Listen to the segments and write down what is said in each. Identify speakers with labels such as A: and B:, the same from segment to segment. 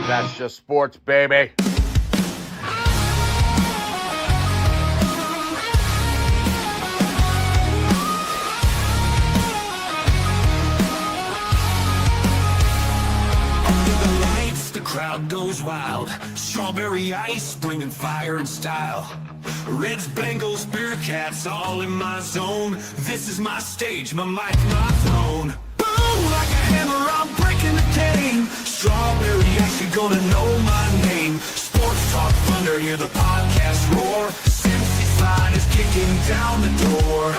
A: That's just sports, baby.
B: Crowd goes wild, strawberry ice bringing fire and style. Reds, Bengals, Bearcats, all in my zone. This is my stage, my mic, my throne. Boom, like a hammer, I'm breaking the game. Strawberry ice, you're gonna know my name. Sports Talk Thunder, hear the podcast roar. Cincy's line is kicking down the door.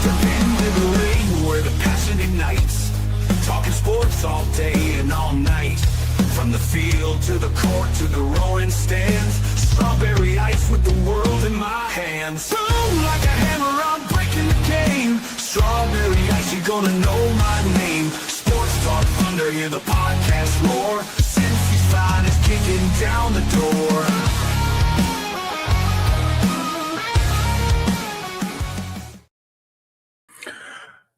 B: Step into the ring where the passion ignites. Talking sports all day and all night. From the field to the court to the roaring stands. Strawberry ice with the world in my hands. Boom, like a hammer, I'm breaking the game. Strawberry ice, you're gonna know my name. Sports Talk Thunder, hear the podcast roar. Cincy's line is kicking down the door.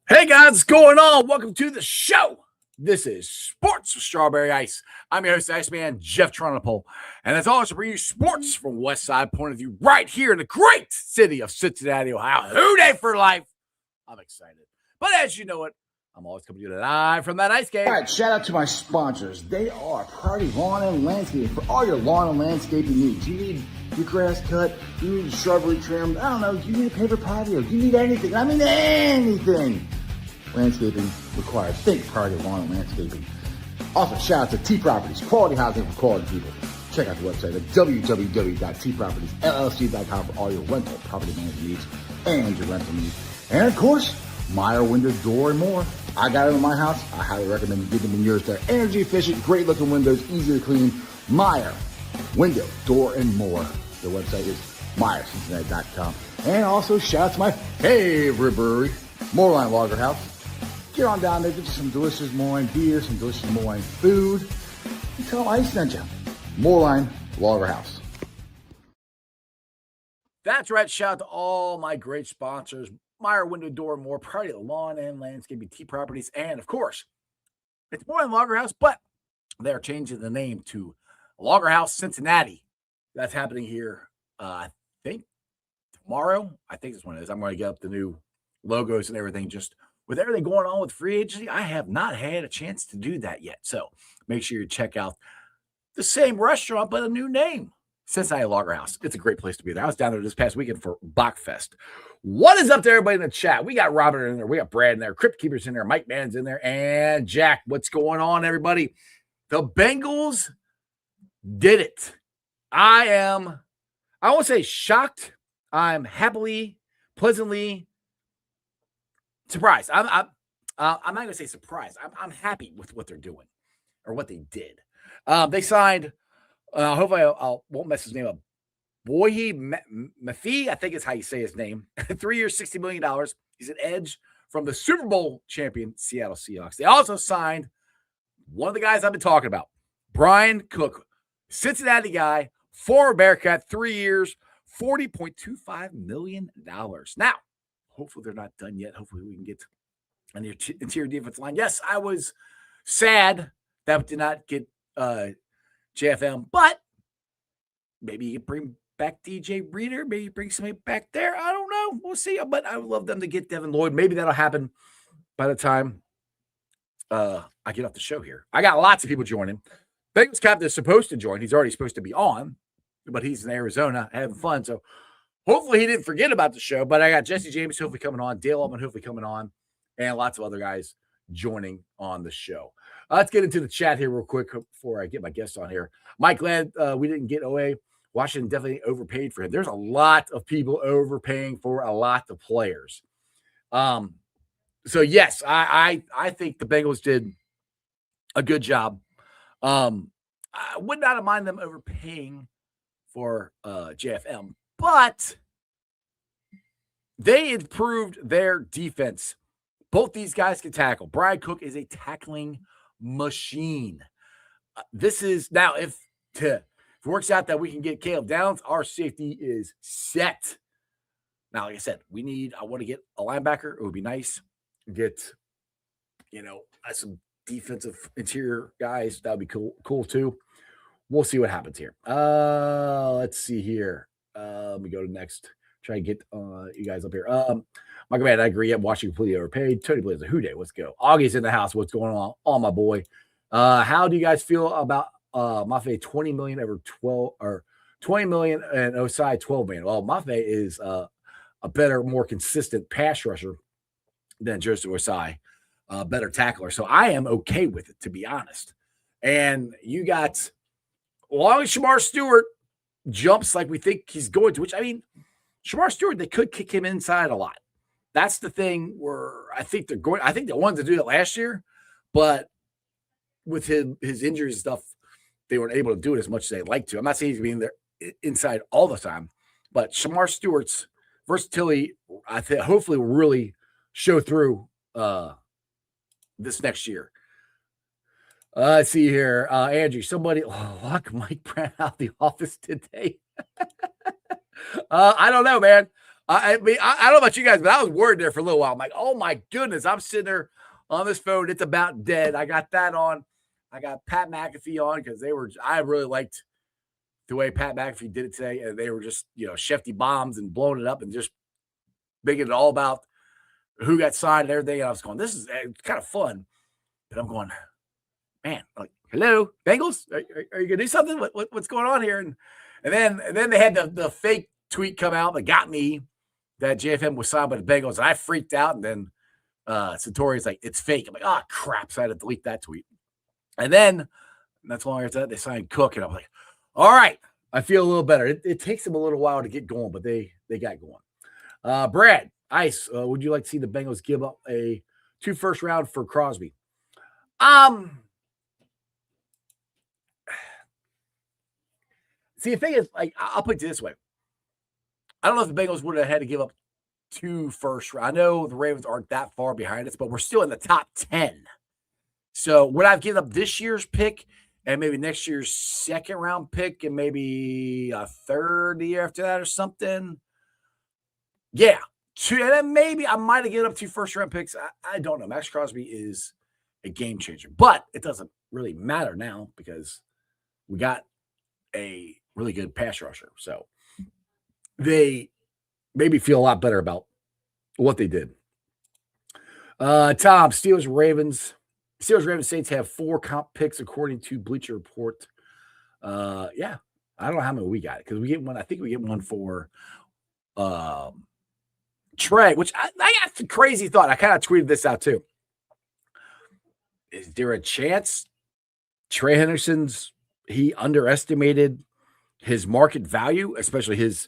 C: Hey guys, what's going on? Welcome to the show. This is Sports with Strawberry Ice. I'm your host, Iceman, Jeff Tronopole. And as always, I bring you sports from West Side point of view right here in the great city of Cincinnati, Ohio. Hooday for life. I'm excited. But as you know it, I'm always coming to you live from that ice game.
D: All right, shout out to my sponsors. They are Party Lawn and Landscaping for all your lawn and landscaping needs. You need your grass cut, you need shrubbery trimmed, I don't know, you need a paper patio, you need anything. I mean anything. Landscaping required. Think Party Lawn and Landscaping. Also, shout out to T Properties, quality housing for quality people. Check out the website at www.tpropertiesllc.com for all your rental property management needs and your rental needs. And of course, Meyer Window, Door, and More. I got them in my house. I highly recommend you get them in yours. They're energy efficient, great looking windows, easy to clean. Meyer Window, Door, and More. Their website is MeyerCincinnati.com. And also, shout out to my favorite brewery, Moorline Lager House. Get on down there, get you some delicious Moorline beer, some delicious Moorline food. And tell them I sent you. Moorline Lager House.
C: That's right. Shout out to all my great sponsors. Meyer Window, Door, More, Party Lawn and Landscaping, T Properties, and of course, it's Moorline Lager House, but they're changing the name to Lager House Cincinnati. That's happening here, I think, tomorrow. I think this one is. I'm going to get up the new logos and everything. Just with everything going on with free agency, I have not had a chance to do that yet. So make sure you check out the same restaurant, but a new name, Cincinnati Lager House. It's a great place to be there. I was down there this past weekend for Bachfest. What is up to everybody in the chat? We got Robert in there. We got Brad in there. Crypt Keeper's in there. Mike Mann's in there. And Jack. What's going on, everybody? The Bengals did it. I won't say shocked. I'm happily, pleasantly surprised. I'm not going to say surprised. I'm happy with what they're doing or what they did. They signed, hopefully I won't mess his name up, Boye Mafi, I think is how you say his name. 3 years, $60 million. He's an edge from the Super Bowl champion Seattle Seahawks. They also signed one of the guys I've been talking about, Brian Cook, Cincinnati guy, former Bearcat, 3 years, $40.25 million. Now, hopefully they're not done yet. Hopefully we can get an interior defense line. Yes, I was sad that we did not get JFM, but maybe you can bring back DJ Reader, maybe bring somebody back there. I don't know. We'll see. But I would love them to get Devin Lloyd. Maybe that'll happen by the time I get off the show here. I got lots of people joining. Bengals Captain is supposed to join. He's already supposed to be on, but he's in Arizona having fun. So hopefully he didn't forget about the show. But I got Jesse James hopefully coming on, Dale Altman hopefully coming on, and lots of other guys joining on the show. Let's get into the chat here real quick before I get my guests on here. Mike, glad we didn't get OA. Washington definitely overpaid for him. There's a lot of people overpaying for a lot of players. So, yes, I think the Bengals did a good job. I would not have minded them overpaying for JFM, but they improved their defense. Both these guys can tackle. Brian Cook is a tackling machine. This is now if it works out that we can get Caleb Downs, our safety is set. Now, like I said, I want to get a linebacker. It would be nice. Get, as some defensive interior guys, that would be cool too. We'll see what happens here. Let's see here. Let me go to next. Try to get you guys up here. Michael Man, I agree. I'm watching completely overpaid. Tony Blaze, a who day. Let's go. Augie's in the house. What's going on, my boy? How do you guys feel about Mafe 20 million over 12 or 20 million and Osai 12 million? Well, Mafe is a better, more consistent pass rusher than Joseph Osai, better tackler. So I am okay with it, to be honest. And you got, as long as Shamar Stewart jumps like we think he's going to, which I mean, Shamar Stewart, they could kick him inside a lot. That's the thing where I think they're going. I think they wanted to do that last year, but with his injuries and stuff, they weren't able to do it as much as they'd like to. I'm not saying he's being there inside all the time, but Shamar Stewart's versatility, I think, hopefully will really show through this next year. Let's see here. Andrew, somebody lock Mike Brown out of the office today. I don't know, man. I mean, I don't know about you guys, but I was worried there for a little while. I'm like, oh my goodness, I'm sitting there on this phone. It's about dead. I got that on. I got Pat McAfee on because I really liked the way Pat McAfee did it today. And they were just, Shefty bombs and blowing it up and just making it all about who got signed and everything. And I was going, this is kind of fun. But I'm going, man, like, hello, Bengals? Are you going to do something? What's going on here? And then they had the fake tweet come out that got me that JFM was signed by the Bengals. And I freaked out. And then Satori's like, it's fake. I'm like, oh, crap. So I had to delete that tweet. And then that's long after that, they signed Cook. And I'm like, all right, I feel a little better. It takes them a little while to get going, but they got going. Brad, Ice, would you like to see the Bengals give up a 2 first round for Crosby? See, the thing is, like, I'll put it this way. I don't know if the Bengals would have had to give up 2 first round. I know the Ravens aren't that far behind us, but we're still in the top 10. So would I have given up this year's pick and maybe next year's second round pick and maybe a third year after that or something? Yeah. And then maybe I might have given up 2 first round picks. I don't know. Max Crosby is a game changer, but it doesn't really matter now because we got a really good pass rusher. So they maybe feel a lot better about what they did. Tom, Steelers, Ravens, Saints have 4 comp picks according to Bleacher Report. Yeah, I don't know how many we got because we get one. I think we get one for Trey, which I got the crazy thought. I kind of tweeted this out too. Is there a chance Trey Hendrickson's he underestimated his market value, especially his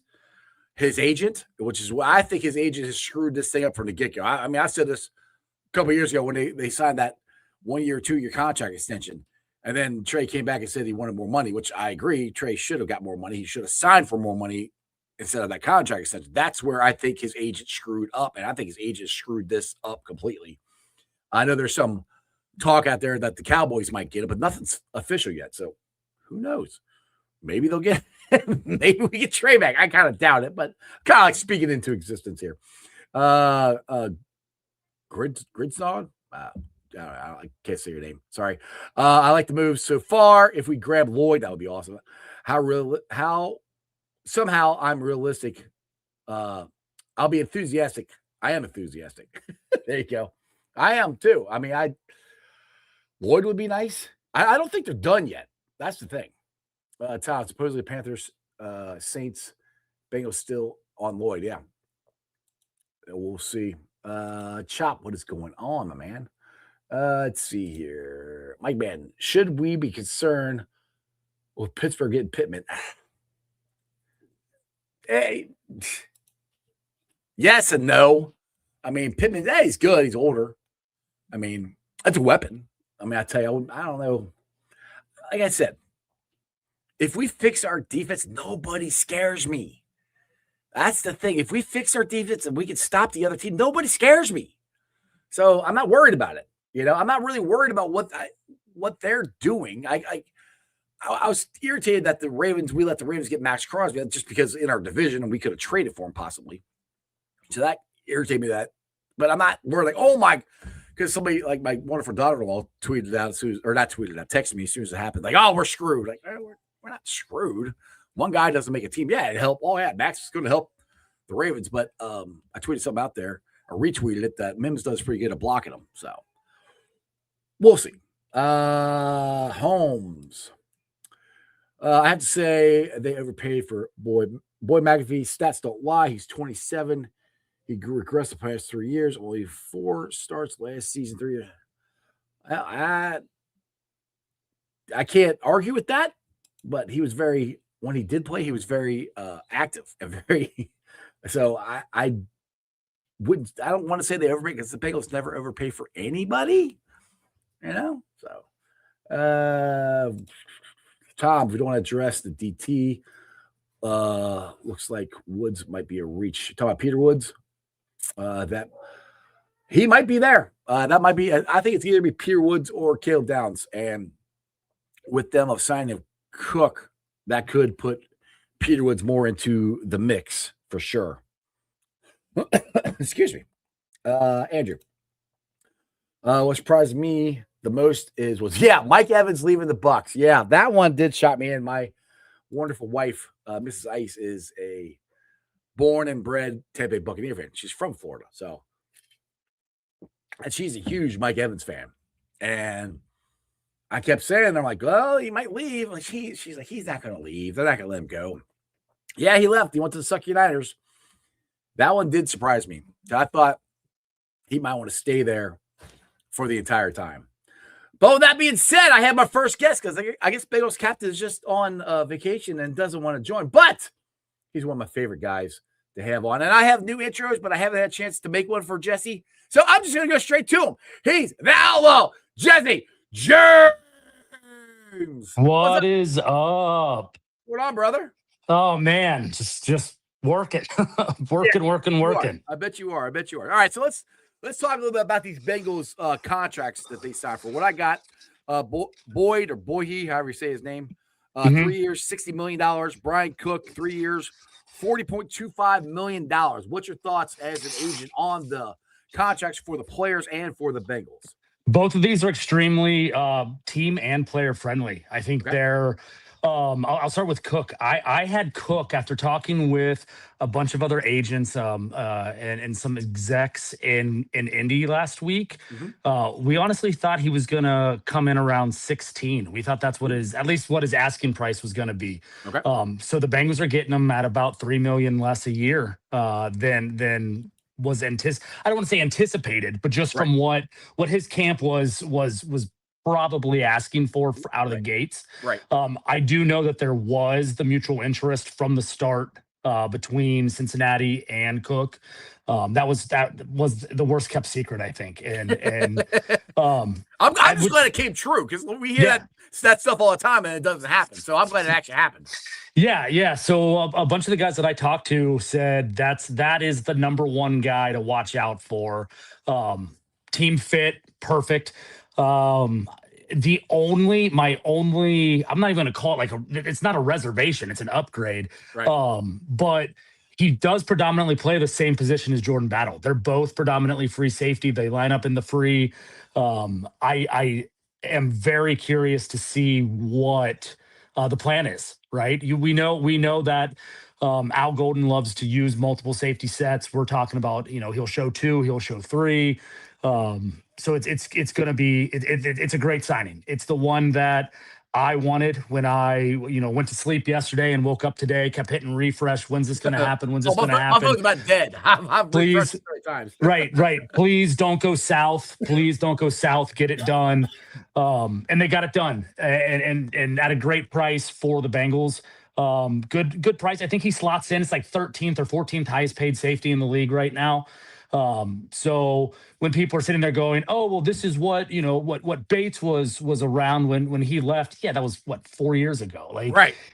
C: agent, which is why I think his agent has screwed this thing up from the get-go. I mean, I said this a couple of years ago when they signed that 1 year, 2 year contract extension. And then Trey came back and said he wanted more money, which I agree. Trey should have got more money. He should have signed for more money instead of that contract extension. That's where I think his agent screwed up. And I think his agent screwed this up completely. I know there's some talk out there that the Cowboys might get it, but nothing's official yet. So who knows? Maybe they'll get maybe we get Trey back. I kind of doubt it, but kind of like speaking into existence here. Gridsnog? I can't say your name. Sorry. I like the move so far. If we grab Lloyd, that would be awesome. How somehow I'm realistic. I'll be enthusiastic. I am enthusiastic. There you go. I am too. I mean, Lloyd would be nice. I don't think they're done yet. That's the thing. Tom, supposedly Panthers, Saints, Bengals still on Lloyd. Yeah. We'll see. Chop, what is going on, my man? Let's see here. Mike Madden, should we be concerned with Pittsburgh getting Pittman? Hey, yes and no. I mean, Pittman, he's good. He's older. I mean, that's a weapon. I mean, I tell you, I don't know. Like I said, if we fix our defense, nobody scares me. That's the thing. If we fix our defense and we can stop the other team, nobody scares me. So I'm not worried about it. I'm not really worried about what they're doing. I was irritated that we let the Ravens get Max Crosby just because in our division and we could have traded for him possibly. So that irritated me that. But I'm not worried like, oh my, because somebody like my wonderful daughter-in-law tweeted out, or not tweeted out, texted me as soon as it happened. Like, oh, we're screwed. Like, we're not screwed. One guy doesn't make a team. Yeah, it helped. Oh, yeah, Max is going to help the Ravens. But I tweeted something out there, or retweeted it, that Mims does pretty good at blocking them. So we'll see. Holmes. I have to say they overpaid for Boyd McAfee. Stats don't lie. He's 27. He regressed the past 3 years. Only 4 starts last season. 3 years. I can't argue with that, but he was when he did play, he was very active and very. So I don't want to say they overpay, because the Bengals never overpay for anybody, So, Tom, we don't want to address the DT. Looks like Woods might be a reach. Talking about Peter Woods, that he might be there. That might be. I think it's either be Peter Woods or Caleb Downs, and with them of signing Cook, that could put Peter Woods more into the mix for sure. Excuse me, Andrew. What surprised me the most was Mike Evans leaving the Bucs. Yeah, that one did shock me. And my wonderful wife, Mrs. Ice, is a born and bred Tampa Bay Buccaneer fan. She's from Florida, and she's a huge Mike Evans fan. And I kept saying, I'm like, well, he might leave. Like she's like, he's not going to leave. They're not going to let him go. Yeah, he left. He went to the Sucky Niners. That one did surprise me. I thought he might want to stay there for the entire time. But with that being said, I had my first guest, because I guess Bengals Captain is just on vacation and doesn't want to join. But he's one of my favorite guys to have on. And I have new intros, but I haven't had a chance to make one for Jesse. So I'm just going to go straight to him. He's the outlaw, Jesse James.
E: What is up?
C: What on, brother?
E: Oh, man, just working, working.
C: I bet you are. All right, so let's talk a little bit about these Bengals contracts that they signed for. What I got, Boyd, or Boyhe, however you say his name, 3 years, $60 million. Brian Cook, 3 years, $40.25 million. What's your thoughts as an agent on the contracts for the players and for the Bengals?
E: Both of these are extremely team and player friendly. I think they're I'll start with Cook. I had Cook, after talking with a bunch of other agents and some execs in Indy last week. We honestly thought he was going to come in around 16. We thought that's at least what his asking price was going to be. So the Bengals are getting him at about $3 million less a year than was I don't want to say anticipated, but just from what his camp was probably asking for out of the gates. I do know that there was the mutual interest from the start between Cincinnati and Cook. That was the worst kept secret, I think. And I'm
C: just glad it came true, because we hear that stuff all the time and it doesn't happen. So I'm glad it actually happened.
E: Yeah. So a bunch of the guys that I talked to said that is the number one guy to watch out for. Team fit, perfect. I'm not even going to call it it's not a reservation, it's an upgrade. But he does predominantly play the same position as Jordan Battle. They're both predominantly free safety. They line up in the free. I am very curious to see what the plan is, right? We know that Al Golden loves to use multiple safety sets. We're talking about, he'll show 2, he'll show 3. So it's going to be, it's a great signing. It's the one that I wanted when I, went to sleep yesterday and woke up today, kept hitting refresh. When's this going to happen? When's this going to happen?
C: My phone's about dead. I've refreshed it 3 times.
E: Right. Please don't go south. Get it done. And they got it done, and at a great price for the Bengals. Good price. I think he slots in. It's like 13th or 14th highest paid safety in the league right now. So when people are sitting there going, oh, well, this is what Bates was around when he left. Yeah, that was 4 years ago.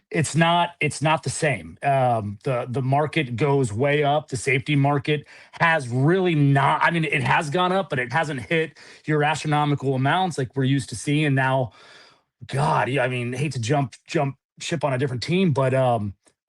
E: It's not the same. The market goes way up. The safety market has really not, it has gone up, but it hasn't hit your astronomical amounts like we're used to seeing now. God, hate to jump ship on a different team, but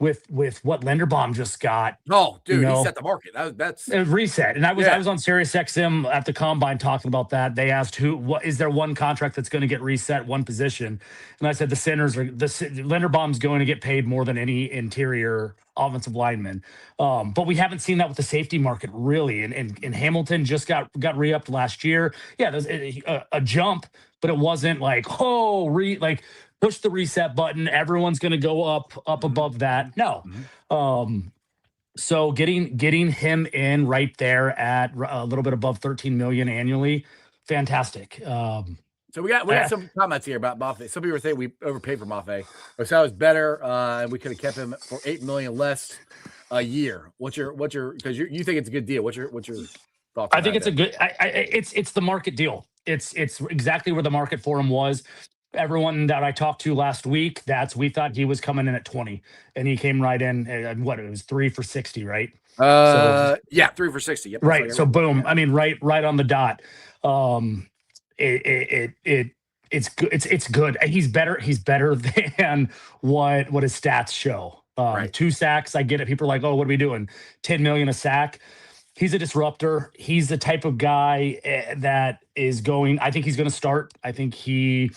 E: with what Linderbaum just got.
C: Oh, dude,
E: You
C: he
E: know,
C: set the market. That's
E: a reset. And I
C: Yeah.
E: was on Sirius XM at the combine talking about that. They asked what is there one contract that's going to get reset, one position? And I said the centers are Linderbaum's going to get paid more than any interior offensive lineman. But we haven't seen that with the safety market really. And Hamilton just got re-upped last year. Yeah, there's a jump, but it wasn't like, push the reset button. Everyone's going to go up above that. No. So getting him in right there at a little bit above 13 million annually, fantastic.
C: So we got some comments here about Mafe. Some people are saying we overpaid for Mafe. I said it was better, and we could have kept him for $8 million less a year. What's your because you think it's a good deal? What's your thoughts?
E: I think it's a good. It's the market deal. It's exactly where the market for him was. Everyone that I talked to last week, we thought he was coming in at 20, and he came right in. It was 3 for 60, right?
C: Yeah, 3 for 60. Yep,
E: right. So boom. I mean, right on the dot. It's good. It's good. He's better than what his stats show.
C: Right.
E: 2 sacks. I get it. People are like, oh, what are we doing? 10 million a sack. He's a disruptor. He's the type of guy that is going. I think he's going to start. I think he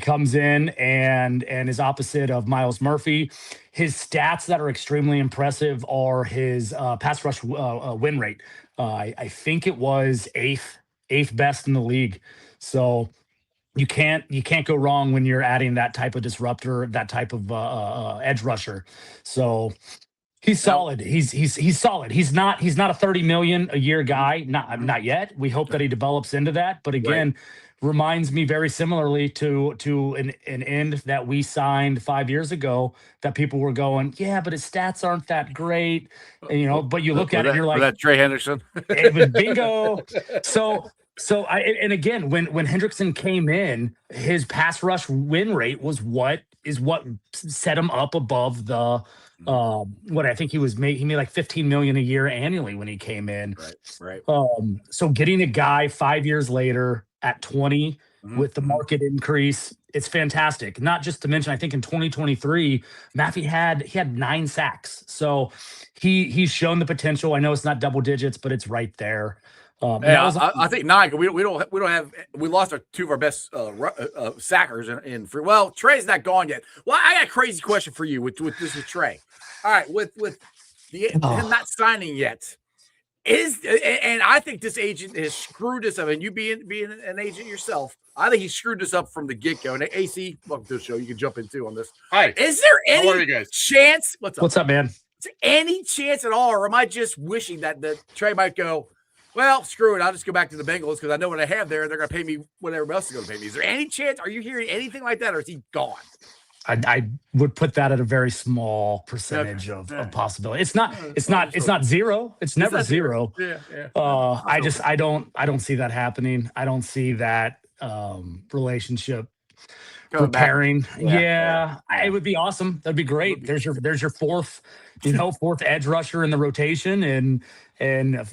E: comes in and is opposite of Miles Murphy. His stats that are extremely impressive are his pass rush win rate. I think it was eighth best in the league. So you can't go wrong when you're adding that type of disruptor, that type of edge rusher. So. He's solid. He's solid. He's not a 30 million a year guy. Not yet. We hope that he develops into that. But again, reminds me very similarly to an end that we signed 5 years ago that people were going, yeah, but his stats aren't that great. And, but you look at it and you're like,
A: that Trey Hendrickson.
E: It was bingo. And again, when Hendrickson came in, his pass rush win rate was what set him up above the what I think he made like 15 million a year annually when he came in.
C: Right.
E: So getting a guy 5 years later at 20 with the market increase, it's fantastic. Not just to mention, I think in 2023, Maffey had 9 sacks. So he's shown the potential. I know it's not double digits, but it's right there.
C: I think 9. We lost 2 of our best sackers in free. Well, Trey's not gone yet. Well, I got a crazy question for you with Trey. All right, with him not signing yet, and I think this agent has screwed this up. And you being an agent yourself, I think he screwed this up from the get go. And AC, welcome to the show. You can jump in too on this.
A: Hi.
C: Is there
A: How are you
C: any
A: guys?
C: chance? What's up,
E: man?
C: Is there any chance at all, or am I just wishing that the Trey might go? Well, screw it. I'll just go back to the Bengals because I know what I have there. They're going to pay me what everyone else is going to pay me. Is there any chance? Are you hearing anything like that, or is he gone?
E: I would put that at a very small percentage of possibility. It's not zero. It's never zero.
C: Yeah.
E: I don't see that happening. I don't see that relationship repairing. It would be awesome. That'd be great. There's your fourth edge rusher in the rotation, and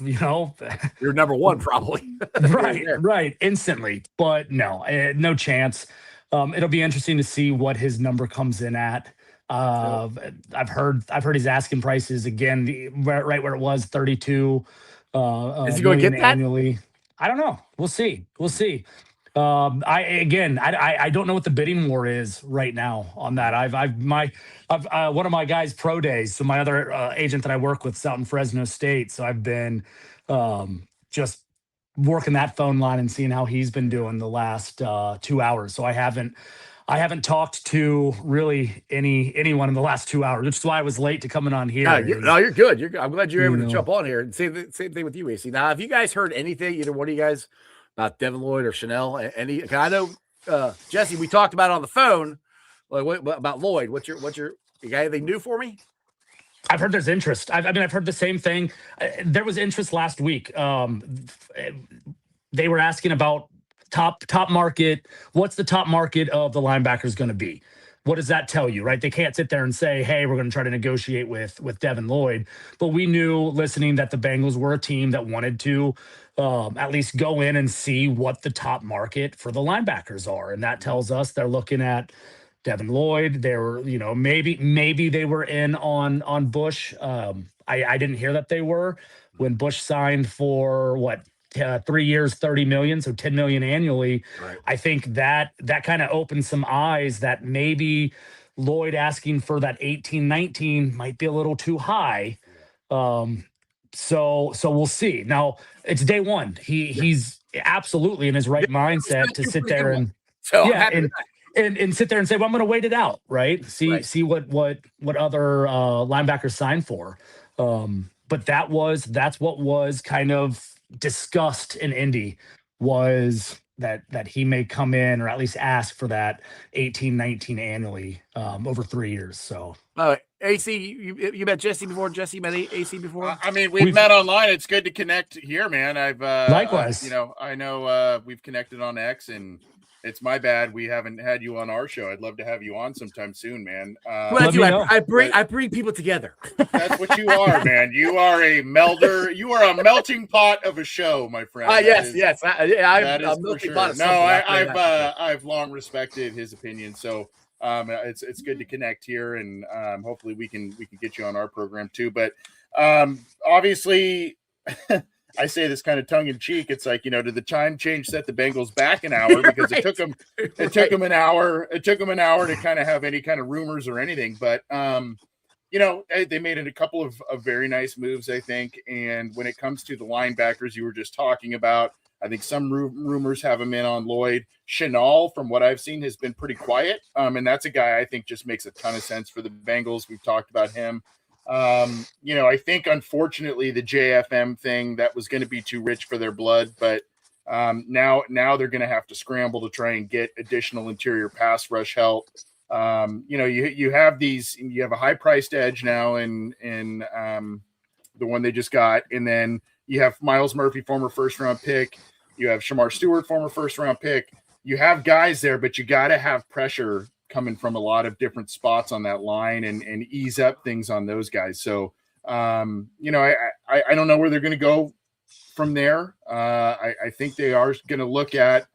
C: you're number 1 probably.
E: right, instantly. But no chance. It'll be interesting to see what his number comes in at. I've heard his asking prices again, right where it was, 32.
C: Is he going to get that
E: annually? I don't know. We'll see. I don't know what the bidding war is right now on that. I've one of my guys' pro days. So my other agent that I work with is out in Fresno State. So I've been just working that phone line and seeing how he's been doing the last 2 hours. So I haven't talked to really anyone in the last 2 hours, which is why I was late to coming on here.
C: No, you're good. I'm glad you're able to jump on here. And same thing with you, AC. Now, have you guys heard anything, either one of you guys, about Devin Lloyd or Chanel? I know, Jesse, we talked about it on the phone. Like, what about Lloyd? You got anything new for me?
E: I've heard there's interest. I've heard the same thing. There was interest last week. They were asking about top market. What's the top market of the linebackers going to be? What does that tell you, right? They can't sit there and say, hey, we're going to try to negotiate with Devin Lloyd. But we knew listening that the Bengals were a team that wanted to at least go in and see what the top market for the linebackers are. And that tells us they're looking at Devin Lloyd. They were, maybe they were in on Bush. I didn't hear that they were when Bush signed for 3 years, 30 million, so 10 million annually.
C: Right.
E: I think that kind of opened some eyes that maybe Lloyd asking for that 18, 19 might be a little too high. So we'll see. Now it's day one. He's absolutely in his right mindset to sit there and and sit there and say, well, I'm going to wait it out, right? See what other linebackers signed for. But that's what was kind of discussed in Indy, was that he may come in or at least ask for that 18, 19 annually over 3 years. So
C: AC, you met Jesse before. Jesse met AC before.
A: I mean, we've met online. It's good to connect here, man. I've
E: likewise.
A: I know we've connected on X, and it's my bad we haven't had you on our show. I'd love to have you on sometime soon, man.
C: I bring people together.
A: That's what you are, man. You are a melder. You are a melting pot of a show, my friend.
C: Yes. I'm
A: a melting pot of
C: something.
A: I've long respected his opinion. So it's good to connect here, and hopefully we can get you on our program too. But obviously. I say this kind of tongue in cheek. It's like, did the time change set the Bengals back an hour, because it took them an hour. It took them an hour to kind of have any kind of rumors or anything. But, they made a couple of very nice moves, I think. And when it comes to the linebackers you were just talking about, I think some rumors have him in on Lloyd. Chenal, from what I've seen, has been pretty quiet. And that's a guy I think just makes a ton of sense for the Bengals. We've talked about him. I think unfortunately the JFM thing, that was going to be too rich for their blood, but now they're going to have to scramble to try and get additional interior pass rush help. You have a high priced edge now in the one they just got, and then you have Miles Murphy, former first round pick. You have Shamar Stewart, former first round pick. You have guys there, but you got to have pressure coming from a lot of different spots on that line and ease up things on those guys. So, I don't know where they're going to go from there. I think they are going to look at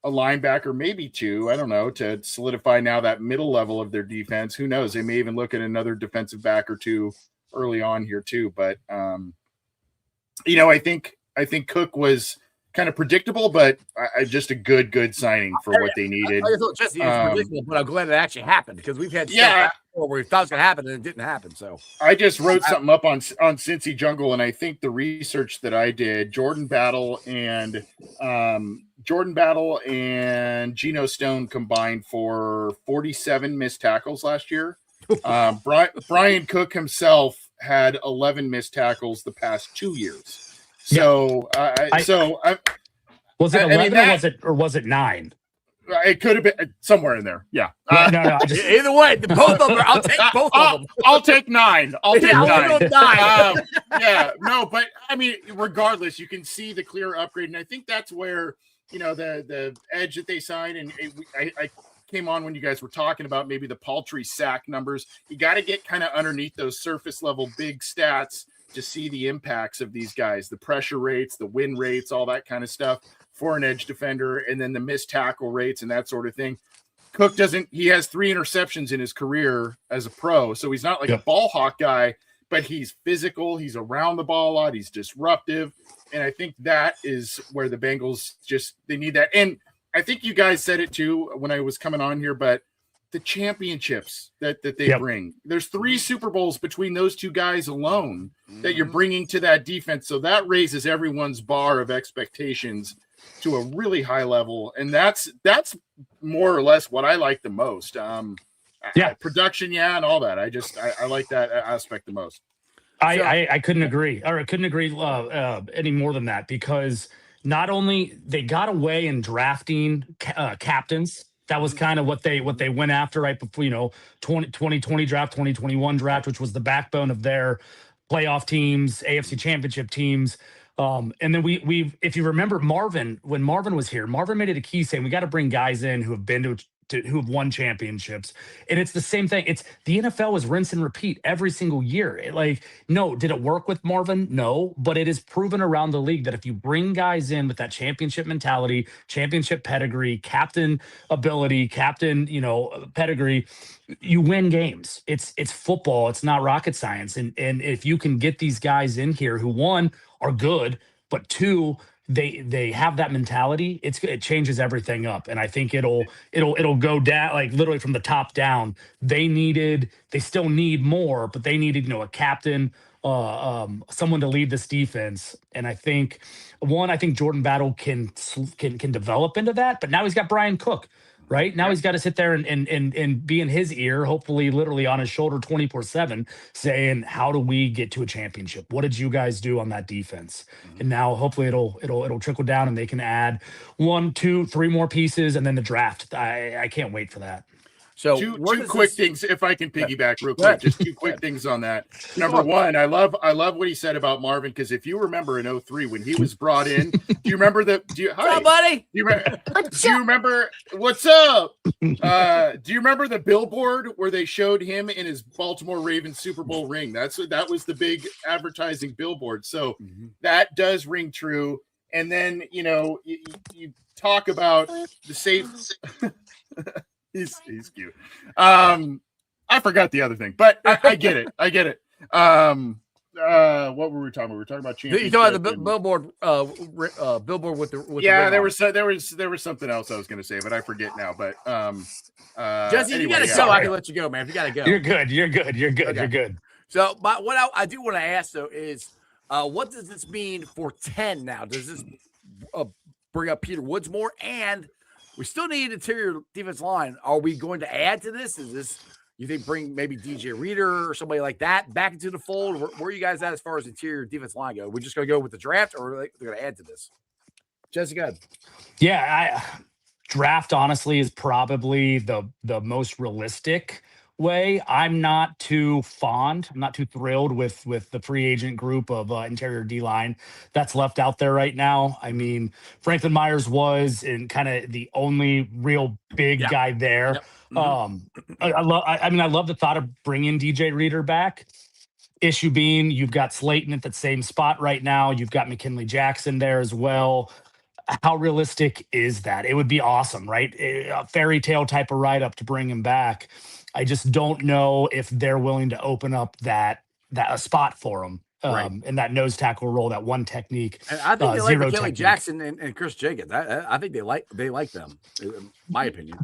A: a linebacker, maybe two, I don't know, to solidify now that middle level of their defense. Who knows? They may even look at another defensive back or two early on here too. But, I think Cook was kind of predictable, but just a good signing for what they needed.
C: I thought Jesse was predictable, but I'm glad it actually happened, because we've had stuff where we thought it was going to happen and it didn't happen. So
A: I just wrote something up on Cincy Jungle, and I think the research that I did, Jordan Battle and Geno Stone combined for 47 missed tackles last year. Brian Cook himself had 11 missed tackles the past 2 years. So,
E: was it 11 or was it 9?
A: It could have been somewhere in there. Yeah.
C: No. Either way, both of them. I'll take both of them.
A: I'll take 9. I'll take 9. No, but I mean, regardless, you can see the clear upgrade, and I think that's where the edge that they signed, and I came on when you guys were talking about maybe the paltry sack numbers. You got to get kind of underneath those surface level big stats to see the impacts of these guys, the pressure rates, the win rates, all that kind of stuff for an edge defender, and then the missed tackle rates and that sort of thing. Cook he has 3 interceptions in his career as a pro, so he's not like a ball hawk guy, but he's physical, he's around the ball a lot, he's disruptive, and I think that is where the Bengals they need that. And I think you guys said it too when I was coming on here, but the championships that they bring. There's 3 Super Bowls between those two guys alone that you're bringing to that defense. So that raises everyone's bar of expectations to a really high level. And that's more or less what I like the most. Production. And all that. I like that aspect the most.
E: I couldn't agree, or I couldn't agree any more than that, because not only they got away in drafting captains. That was kind of what they went after right before, 2020 draft, 2021 draft, which was the backbone of their playoff teams, AFC championship teams. And then we if you remember when Marvin was here, Marvin made it a key saying we got to bring guys in who have been who have won championships. And it's the same thing. It's the NFL is rinse and repeat every single year. No, did it work with Marvin? No, but it is proven around the league that if you bring guys in with that championship mentality, championship pedigree, captain ability, captain, pedigree, you win games. It's football. It's not rocket science. And if you can get these guys in here who, one, are good, but two, they have that mentality, it changes everything up. And I think it'll go down, like literally from the top down. They still need more, but they needed, a captain, someone to lead this defense. And I think Jordan Battle can develop into that, but now he's got Brian Cook. Right now, he's got to sit there and be in his ear, hopefully, literally on his shoulder, 24/7, saying, "How do we get to a championship? What did you guys do on that defense?" And now, hopefully, it'll trickle down, and they can add 1, 2, 3 more pieces, and then the draft. I can't wait for that.
C: So
A: two quick things, if I can piggyback real quick, just 2 quick things on that. Number one, I love what he said about Marvin, because if you remember in 2003 when he was brought in, do you remember hi,
C: buddy?
A: Do you remember what's up? Do you remember the billboard where they showed him in his Baltimore Ravens Super Bowl ring? That was the big advertising billboard. So that does ring true. And then you talk about the safe. He's cute. I forgot the other thing, but I get it. What were we talking about? We were talking about championship.
C: You talking about the billboard? Billboard with the
A: there was something else I was going to say, but I forget now. But
C: Jesse, you gotta go. I can let you go, man. If you gotta go,
E: you're good. Okay.
C: You're good. So, but what I do want to ask though is, what does this mean for 10 now? Does this bring up Peter Woods more? And we still need interior defense line. Are we going to add to this? Is this, you think, bring maybe DJ Reader or somebody like that back into the fold? Where are you guys at as far as interior defense line go? We're just going to go with the draft, or are they going to add to this? Jesse, go ahead.
E: Yeah, draft honestly is probably the most realistic way. I'm not too thrilled with the free agent group of interior D-line that's left out there right now. I mean, Franklin Myers was in kind of the only real big guy there. Yep. I love the thought of bringing DJ Reader back. Issue being, you've got Slayton at that same spot right now. You've got McKinley Jackson there as well. How realistic is that? It would be awesome, right? A fairy tale type of write-up to bring him back. I just don't know if they're willing to open up that a spot for him in that nose tackle role, that one technique.
C: And I think they like McKinley Jackson and Chris Jenkins. I think they like them, in my opinion.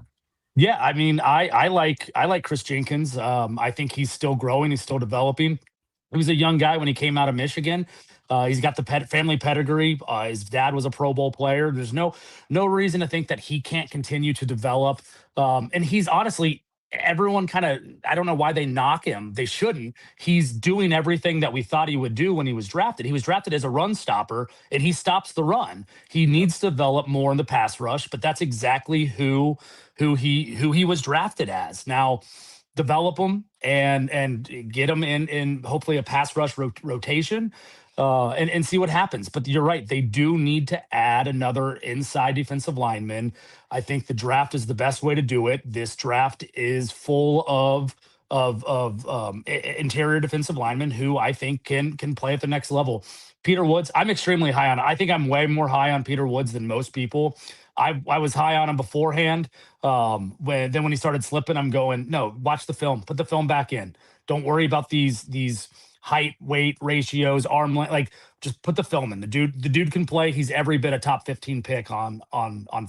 E: Yeah, I mean, I like Chris Jenkins. I think he's still growing. He's still developing. He was a young guy when he came out of Michigan. He's got the family pedigree. His dad was a Pro Bowl player. There's no reason to think that he can't continue to develop. And he's honestly, everyone kind of, I don't know why they knock him. They shouldn't. He's doing everything that we thought he would do when he was drafted. He was drafted as a run stopper, and he stops the run. He needs to develop more in the pass rush, but that's exactly who he was drafted as. Now, develop him and get him in hopefully a pass rush rotation. And see what happens. But you're right. They do need to add another inside defensive lineman. I think the draft is the best way to do it. This draft is full of interior defensive linemen who I think can play at the next level. Peter Woods, I'm extremely high on. I think I'm way more high on Peter Woods than most people. I was high on him beforehand. When he started slipping, I'm going, no, watch the film. Put the film back in. Don't worry about these height, weight ratios, arm length. Like, just put the film in. The dude can play. He's every bit a top 15 pick on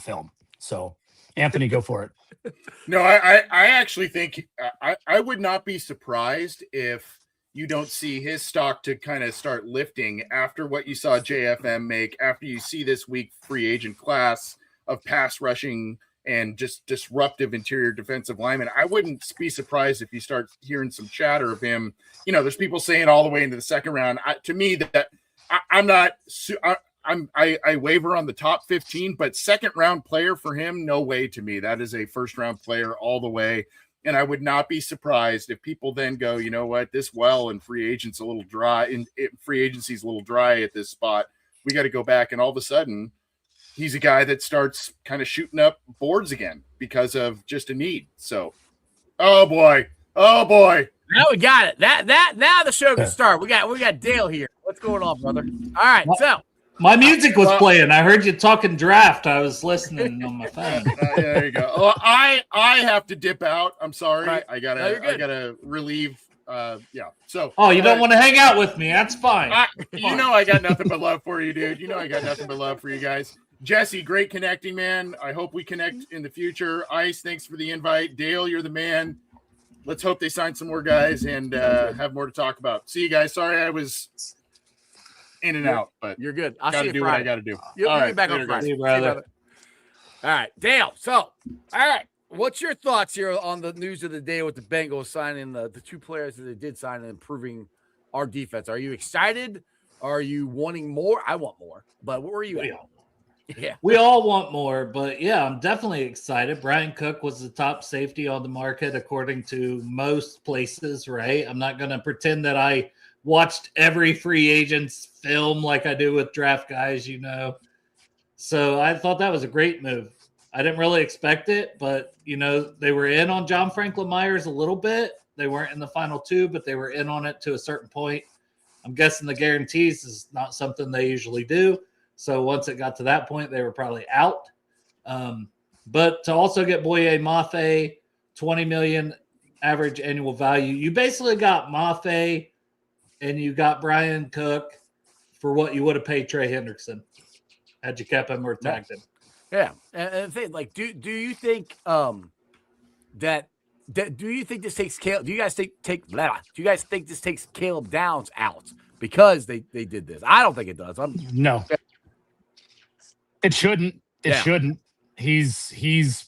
E: film. So, Anthony, go for it.
A: No, I actually think I would not be surprised if you don't see his stock to kind of start lifting after what you saw JFM make, after you see this week free agent class of pass rushing and just disruptive interior defensive linemen. I wouldn't be surprised if you start hearing some chatter of him. There's people saying all the way into the second round. To me, I waver on the top 15, but second round player for him, no way to me. That is a first round player all the way. And I would not be surprised if people then go, you know what, this well and free agent's a little dry, and free agency's a little dry at this spot. We got to go back, and all of a sudden, he's a guy that starts kind of shooting up boards again because of just a need. So, oh boy.
C: Now we got it. Now the show can start. We got Dale here. What's going on, brother? All right, so
F: my music was playing. I heard you talking draft. I was listening on my phone.
A: There you go. Oh, I have to dip out. I'm sorry.
C: Right.
A: I gotta relieve. So.
F: Oh, you don't want to hang out with me? That's fine.
A: I got nothing but love for you, dude. I got nothing but love for you guys. Jesse, great connecting, man. I hope we connect in the future. Ice, thanks for the invite. Dale, you're the man. Let's hope they sign some more guys and have more to talk about. See you guys. Sorry I was in and out, but
C: you're good. I'll
A: gotta
C: see you
A: do
C: Friday.
A: what I got to do.
C: You'll
A: All
C: be
A: right,
C: back
A: later,
C: on Friday.
F: See you, brother.
C: All right, Dale. So, all right, what's your thoughts here on the news of the day with the Bengals signing the two players that they did sign and improving our defense? Are you excited? Are you wanting more? I want more, but where are you at? Yeah,
F: we all want more, but yeah, I'm definitely excited. Brian Cook was the top safety on the market according to most places, right? I'm not going to pretend that I watched every free agent's film like I do with draft guys, So I thought that was a great move. I didn't really expect it, but, they were in on John Franklin Myers a little bit. They weren't in the final two, but they were in on it to a certain point. I'm guessing the guarantees is not something they usually do. So once it got to that point, they were probably out. But to also get Boye Mafe, $20 million average annual value, you basically got Mafe and you got Brian Cook for what you would have paid Trey Hendrickson had you kept him or tagged him.
C: Yeah, and think like, do you think do you think this takes Caleb? Do you guys think this takes Caleb Downs out because they did this? I don't think it does.
E: No. It shouldn't. It shouldn't. He's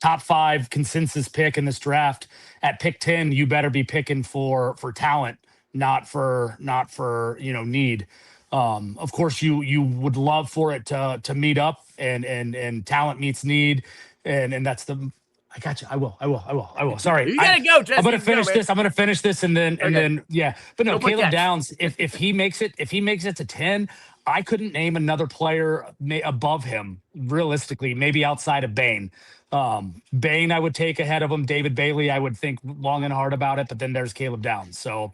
E: top 5 consensus pick in this draft. At pick 10, you better be picking for talent, not for need. Of course, you would love for it to meet up and talent meets need, and that's the. I got you. I will. Sorry.
C: You gotta go, Jesse.
E: I'm gonna finish this and then yeah. But no, Caleb Downs, if he makes it to 10, I couldn't name another player above him realistically, maybe outside of Bain. Bain I would take ahead of him. David Bailey, I would think long and hard about it, but then there's Caleb Downs. So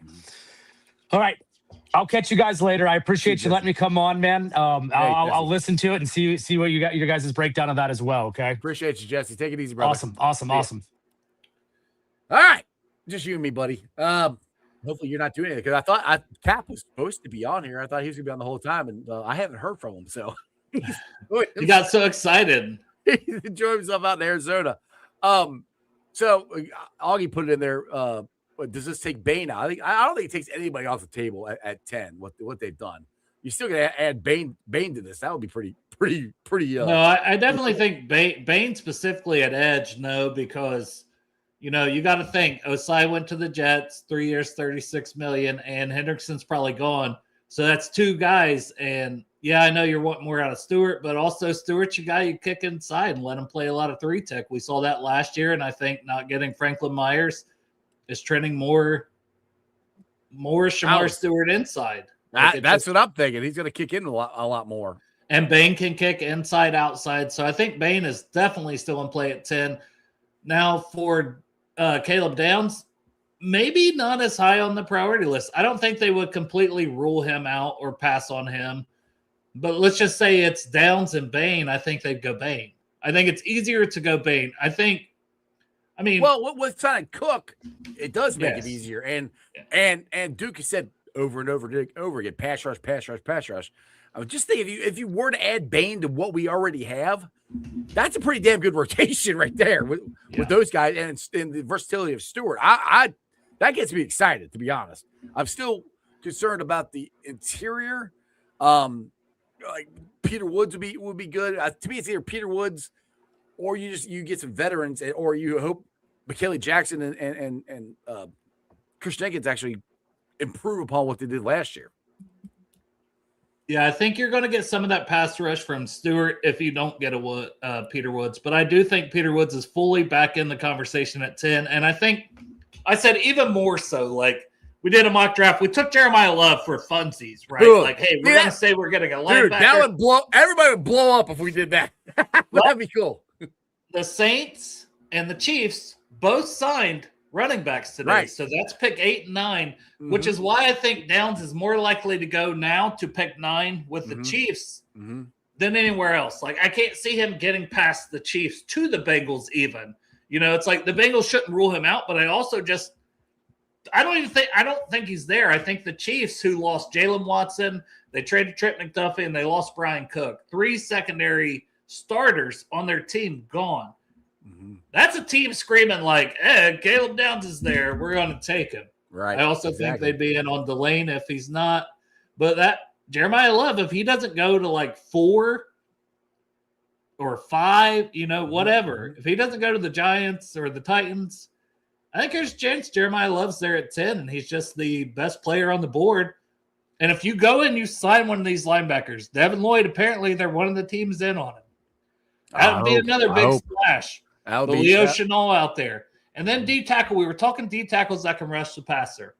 E: all right. I'll catch you guys later. I appreciate you letting me come on, man. I'll listen to it and see what you got, your guys' breakdown of that as well. Okay.
C: Appreciate you, Jesse. Take it easy, brother.
E: Awesome.
C: All right. Just you and me, buddy. Hopefully you're not doing anything because I thought Cap was supposed to be on here. I thought he was gonna be on the whole time, and I haven't heard from him. So
F: he got so excited.
C: He's enjoying himself out in Arizona. So Augie put it in there. Does this take Bain out? I don't think it takes anybody off the table at 10. What they've done, you're still gonna add Bain to this. That would be pretty.
F: No, I definitely think Bain specifically at edge. No, because you got to think Osai went to the Jets, 3 years, $36 million, and Hendrickson's probably gone. So that's 2 guys. And yeah, I know you're wanting more out of Stewart, but also Stewart's your guy you kick inside and let him play a lot of 3-tech. We saw that last year, and I think not getting Franklin Myers is trending more Shamar Stewart inside.
C: That's what I'm thinking. He's going to kick in a lot more.
F: And Bain can kick inside, outside. So I think Bain is definitely still in play at 10. Now for Caleb Downs, maybe not as high on the priority list. I don't think they would completely rule him out or pass on him. But let's just say it's Downs and Bain. I think they'd go Bain. I think it's easier to go Bain. Well,
C: with signing Cook, it does make it easier. And Duke has said over and over again, pass rush. I would just think if you were to add Bain to what we already have, that's a pretty damn good rotation right there with those guys and the versatility of Stewart. I that gets me excited, to be honest. I'm still concerned about the interior. Like Peter Woods would be good. To me, it's either Peter Woods or you get some veterans, or you hope McKinley Jackson and Chris Jenkins actually improve upon what they did last year.
F: Yeah, I think you're going to get some of that pass rush from Stewart if you don't get Peter Woods. But I do think Peter Woods is fully back in the conversation at 10. And I think I said even more so, like we did a mock draft. We took Jeremiah Love for funsies, right?
C: Dude,
F: like, hey, we're going to say we're getting a linebacker.
C: Dude, that would everybody would blow up if we did that. That'd be cool.
F: The Saints and the Chiefs both signed running backs today.
C: Right.
F: So that's pick 8 and 9, which is why I think Downs is more likely to go now to pick 9 with the Chiefs than anywhere else. Like, I can't see him getting past the Chiefs to the Bengals even. You know, it's like the Bengals shouldn't rule him out, but I also just I don't think he's there. I think the Chiefs, who lost Jalen Watson, they traded Trent McDuffie, and they lost Brian Cook. 3 secondary starters on their team gone. That's a team screaming like, hey, Caleb Downs is there. We're going to take him.
C: Right.
F: I also think they'd be in on Delane if he's not. But that Jeremiah Love, if he doesn't go to like 4 or 5, you know, whatever. If he doesn't go to the Giants or the Titans, I think there's a chance Jeremiah Love's there at 10, and he's just the best player on the board. And if you go and you sign one of these linebackers, Devin Lloyd, apparently they're one of the teams in on him. That would be another big splash. The Leo Chenal out there. And then D tackle. We were talking D tackles that can rush the passer.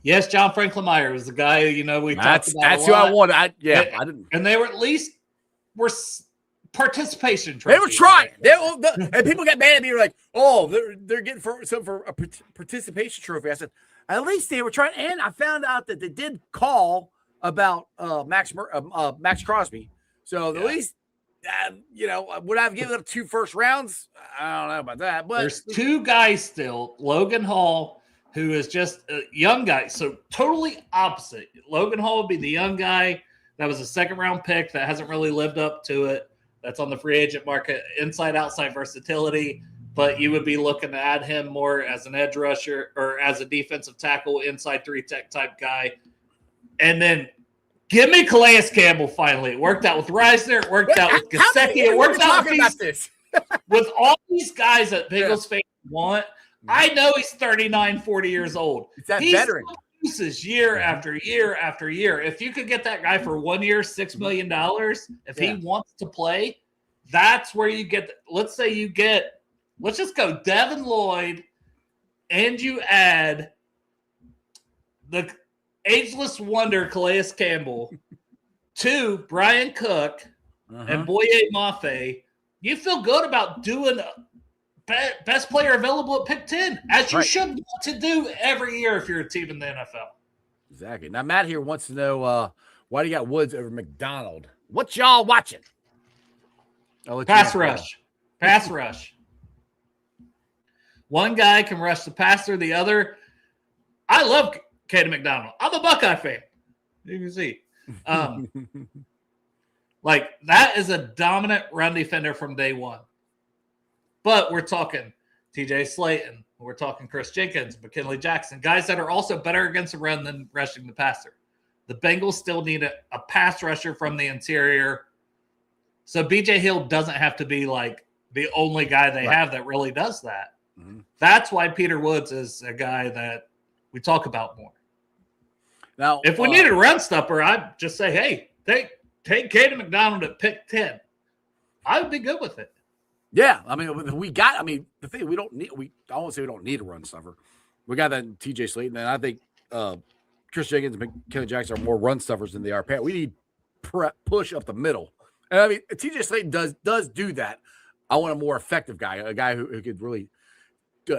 F: Yes, John Franklin Meyer was the guy, you know, we talked about.
C: That's who I wanted. I didn't.
F: And they were at least participation trophies.
C: They were trying. And people got mad at me. Like, oh, they're getting for a participation trophy. I said, at least they were trying. And I found out that they did call about Max Crosby. So at least, you know, would I have given up 2 first rounds? I don't know about that. But
F: there's 2 guys still. Logan Hall, who is just a young guy. So totally opposite. Logan Hall would be the young guy that was a 2nd-round pick that hasn't really lived up to it. That's on the free agent market, inside-outside versatility. But you would be looking to add him more as an edge rusher or as a defensive tackle, inside 3-tech type guy. And then give me Calais Campbell finally. It worked out with Reisner. It worked out with Gesicki. It worked out with all these guys that Bengals fans want. I know he's 39, 40 years old.
C: It's that
F: he's
C: veteran.
F: Uses year after year after year. If you could get that guy for 1 year, $6 million, if he wants to play, that's where you get. Let's say you get. Let's just go Devin Lloyd, and you add the ageless wonder Calais Campbell to Brian Cook and Boye Mafe. You feel good about doing best player available at pick 10, as you should want to do every year if you're a team in the NFL.
C: Exactly. Now, Matt here wants to know why do you got Woods over McDonald? What y'all watching?
F: Pass rush. Pass rush. One guy can rush the passer. The other, I love Caden McDonald. I'm a Buckeye fan. You can see. Like, that is a dominant run defender from day one. But we're talking TJ Slayton. We're talking Chris Jenkins, McKinley Jackson, guys that are also better against the run than rushing the passer. The Bengals still need a pass rusher from the interior. So B.J. Hill doesn't have to be like the only guy they have that really does that. That's why Peter Woods is a guy that we talk about more.
C: Now,
F: if we need a run stopper, I'd just say, hey, take Caden McDonald at pick 10. I would be good with it.
C: Yeah, I mean, the thing I won't say we don't need a run stuffer. We got that TJ Slayton, and I think Chris Jenkins and McKinley Jackson are more run stuffers than they are pass. We need push up the middle. And I mean, TJ Slayton does do that. I want a more effective guy, a guy who could really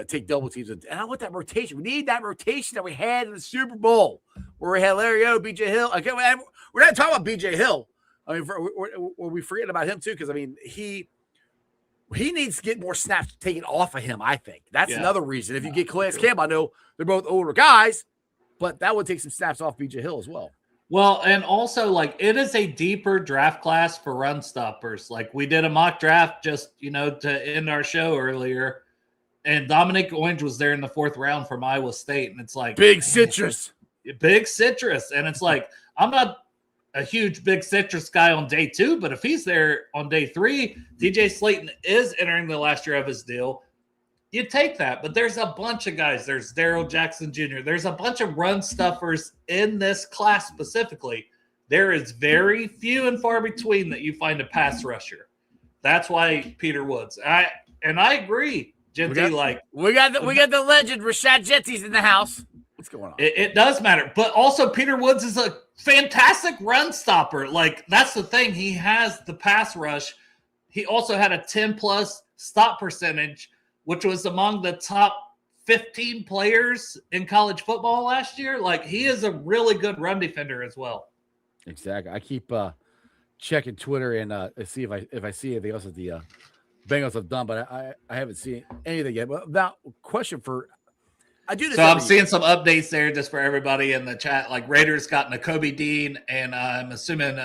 C: take double teams. And I want that rotation. We need that rotation that we had in the Super Bowl where we had Larry O, B.J. Hill. Okay, we're not talking about B.J. Hill. I mean, we forget about him too, because I mean he needs to get more snaps taken off of him. I think that's another reason. If you get Calais Campbell, I know they're both older guys, but that would take some snaps off B.J. Hill as well.
F: Well, and also, like, it is a deeper draft class for run stoppers. Like, we did a mock draft just, to end our show earlier, and Dominic Orange was there in the 4th round from Iowa State, and it's like
C: big citrus.
F: And it's like, I'm not a huge big citrus guy on day 2, but if he's there on day 3, DJ Slayton is entering the last year of his deal. You take that, but there's a bunch of guys. There's Darrell Jackson Jr. There's a bunch of run stuffers in this class specifically. There is very few and far between that you find a pass rusher. That's why Peter Woods. I agree, Genty.
C: We got the legend Rashad Jetty's in the house. What's going on?
F: It does matter, but also Peter Woods is a fantastic run stopper. Like, that's the thing. He has the pass rush. He also had a 10+ stop percentage which was among the top 15 players in college football last year. Like, he is a really good run defender as well.
C: Exactly. I keep checking Twitter and see if I see anything else that the Bengals have done, but I haven't seen anything yet. But now, question for I do this.
F: So I'm seeing some updates there just for everybody in the chat. Like, Raiders got Nakobe Dean and I'm assuming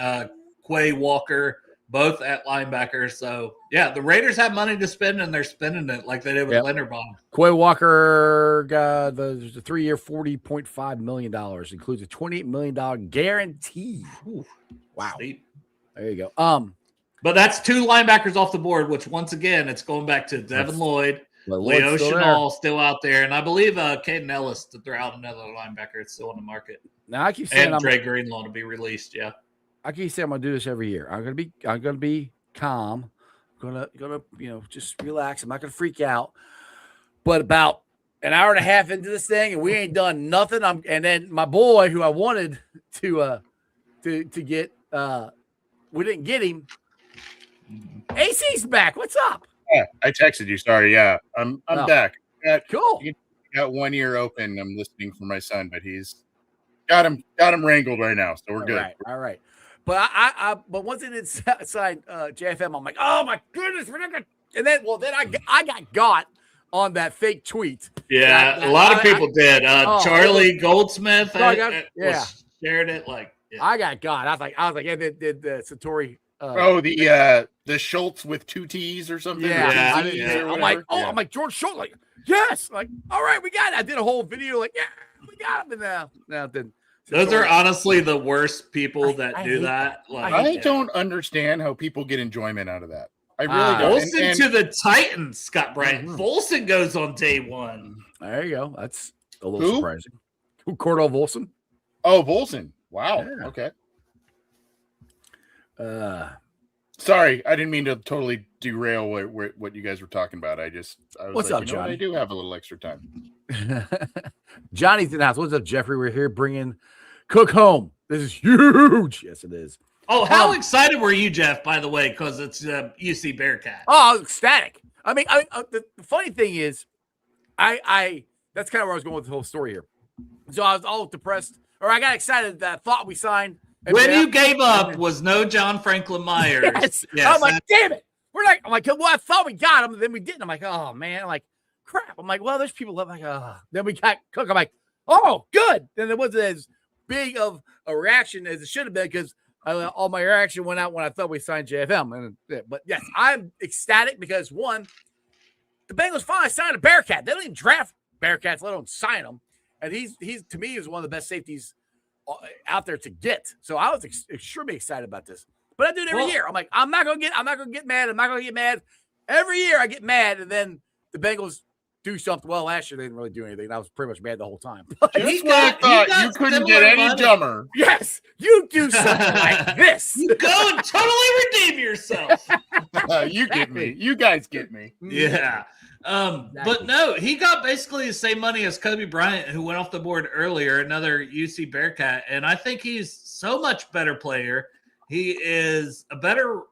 F: Quay Walker, both at linebacker. So yeah, the Raiders have money to spend and they're spending it like they did with Linderbaum.
C: Quay Walker got the 3-year, $40.5 million, includes a $28 million guarantee.
F: Ooh,
C: wow.
F: Steep.
C: There you go.
F: But that's 2 linebackers off the board, which once again, it's going back to Devin Lloyd. Leo Chenal still out there, and I believe Caden Ellis, that they're out another linebacker. It's still on the market.
C: Now I keep saying
F: and Dre Greenlaw to be released. Yeah,
C: I keep saying I'm gonna do this every year. I'm gonna be calm. I'm gonna just relax. I'm not gonna freak out. But about an hour and a half into this thing, and we ain't done nothing. And then my boy, who I wanted to get, we didn't get him. AC's back. What's up?
A: Yeah, I texted you. Sorry. Yeah, I'm back.
C: Cool.
A: Got 1 year open. I'm listening for my son, but he's got him wrangled right now, so we're good.
C: All right. But but once it did sign JFM, I'm like, oh my goodness, we're not gonna. And then I got on that fake tweet.
F: Yeah, a lot of people did. Charlie Goldsmith shared it. Like, yeah.
C: I got. I was like, yeah, did Satori.
A: The Schultz with 2 T's or something.
C: Yeah. I'm like George Schultz. Like, yes. Like, all right, we got it. I did a whole video. Like, yeah, we got him. And now then.
F: Those are honestly the worst people that do that. Like,
A: I don't understand how people get enjoyment out of that. I really don't.
F: Volson to the Titans, Scott Bryant. Volson goes on day 1.
C: There you go. That's a little surprising. Who? Cordell Volson?
A: Oh, Volson. Wow. Yeah. Okay. Sorry, I didn't mean to totally derail what you guys were talking about. I was
C: What's up, Johnny?
A: I do have a little extra time.
C: Johnny's in the house. What's up, Jeffrey? We're here bringing Cook home. This is huge. Yes, it is.
F: Oh, how excited were you, Jeff, by the way, because it's UC Bearcat?
C: Oh, I was ecstatic. I mean, the funny thing is, I that's kind of where I was going with the whole story here. So I was all depressed, or I got excited that I thought we signed.
F: When you gave up was no John Franklin Myers.
C: Yes. I'm like, damn it. I'm like, well, I thought we got him, and then we didn't. I'm like, oh, man. I'm like, crap. I'm like, well, there's people left. Like, oh. Then we got Cook. I'm like, oh, good. Then it wasn't as big of a reaction as it should have been because all my reaction went out when I thought we signed JFM. But, yes, I'm ecstatic because, one, the Bengals finally signed a Bearcat. They don't even draft Bearcats, let alone sign them. And he's to me, is one of the best safeties out there to get. So I was extremely excited about this. But I do it every year. I'm like, I'm not gonna get mad. I'm not gonna get mad. Every year I get mad, and then the Bengals do something. Well, last year they didn't really do anything. I was pretty much mad the whole time.
A: I thought you couldn't get any dumber.
C: Yes, you do something like this.
F: You go and totally redeem yourself.
A: You get me. You guys get me.
F: Yeah. But no, he got basically the same money as Kobe Bryant, who went off the board earlier, another UC Bearcat. And I think he's so much better player. He is a better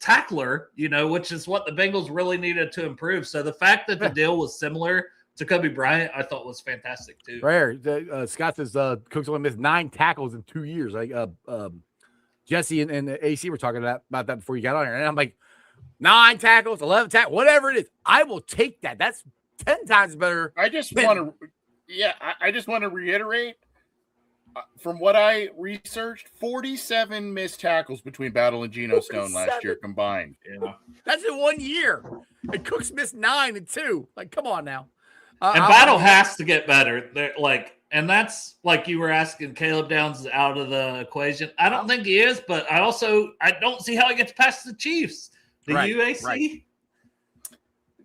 F: tackler, which is what the Bengals really needed to improve. So the fact that the deal was similar to Kobe Bryant, I thought was fantastic too.
C: Right here. Scott says Cook's only missed 9 tackles in 2 years. Like Jesse and the AC were talking about that before you got on here. And I'm like, 9 tackles, 11 tackles, whatever it is, I will take that. That's 10 times better.
A: I just want to reiterate from what I researched, 47 missed tackles between Battle and Geno Stone last year combined.
F: Yeah.
C: That's in 1 year. And Cook's missed 9 and 2. Like, come on now.
F: And Battle has to get better. And that's like you were asking, Caleb Downs is out of the equation. I don't think he is, but I don't see how he gets past the Chiefs. The UAC? Right.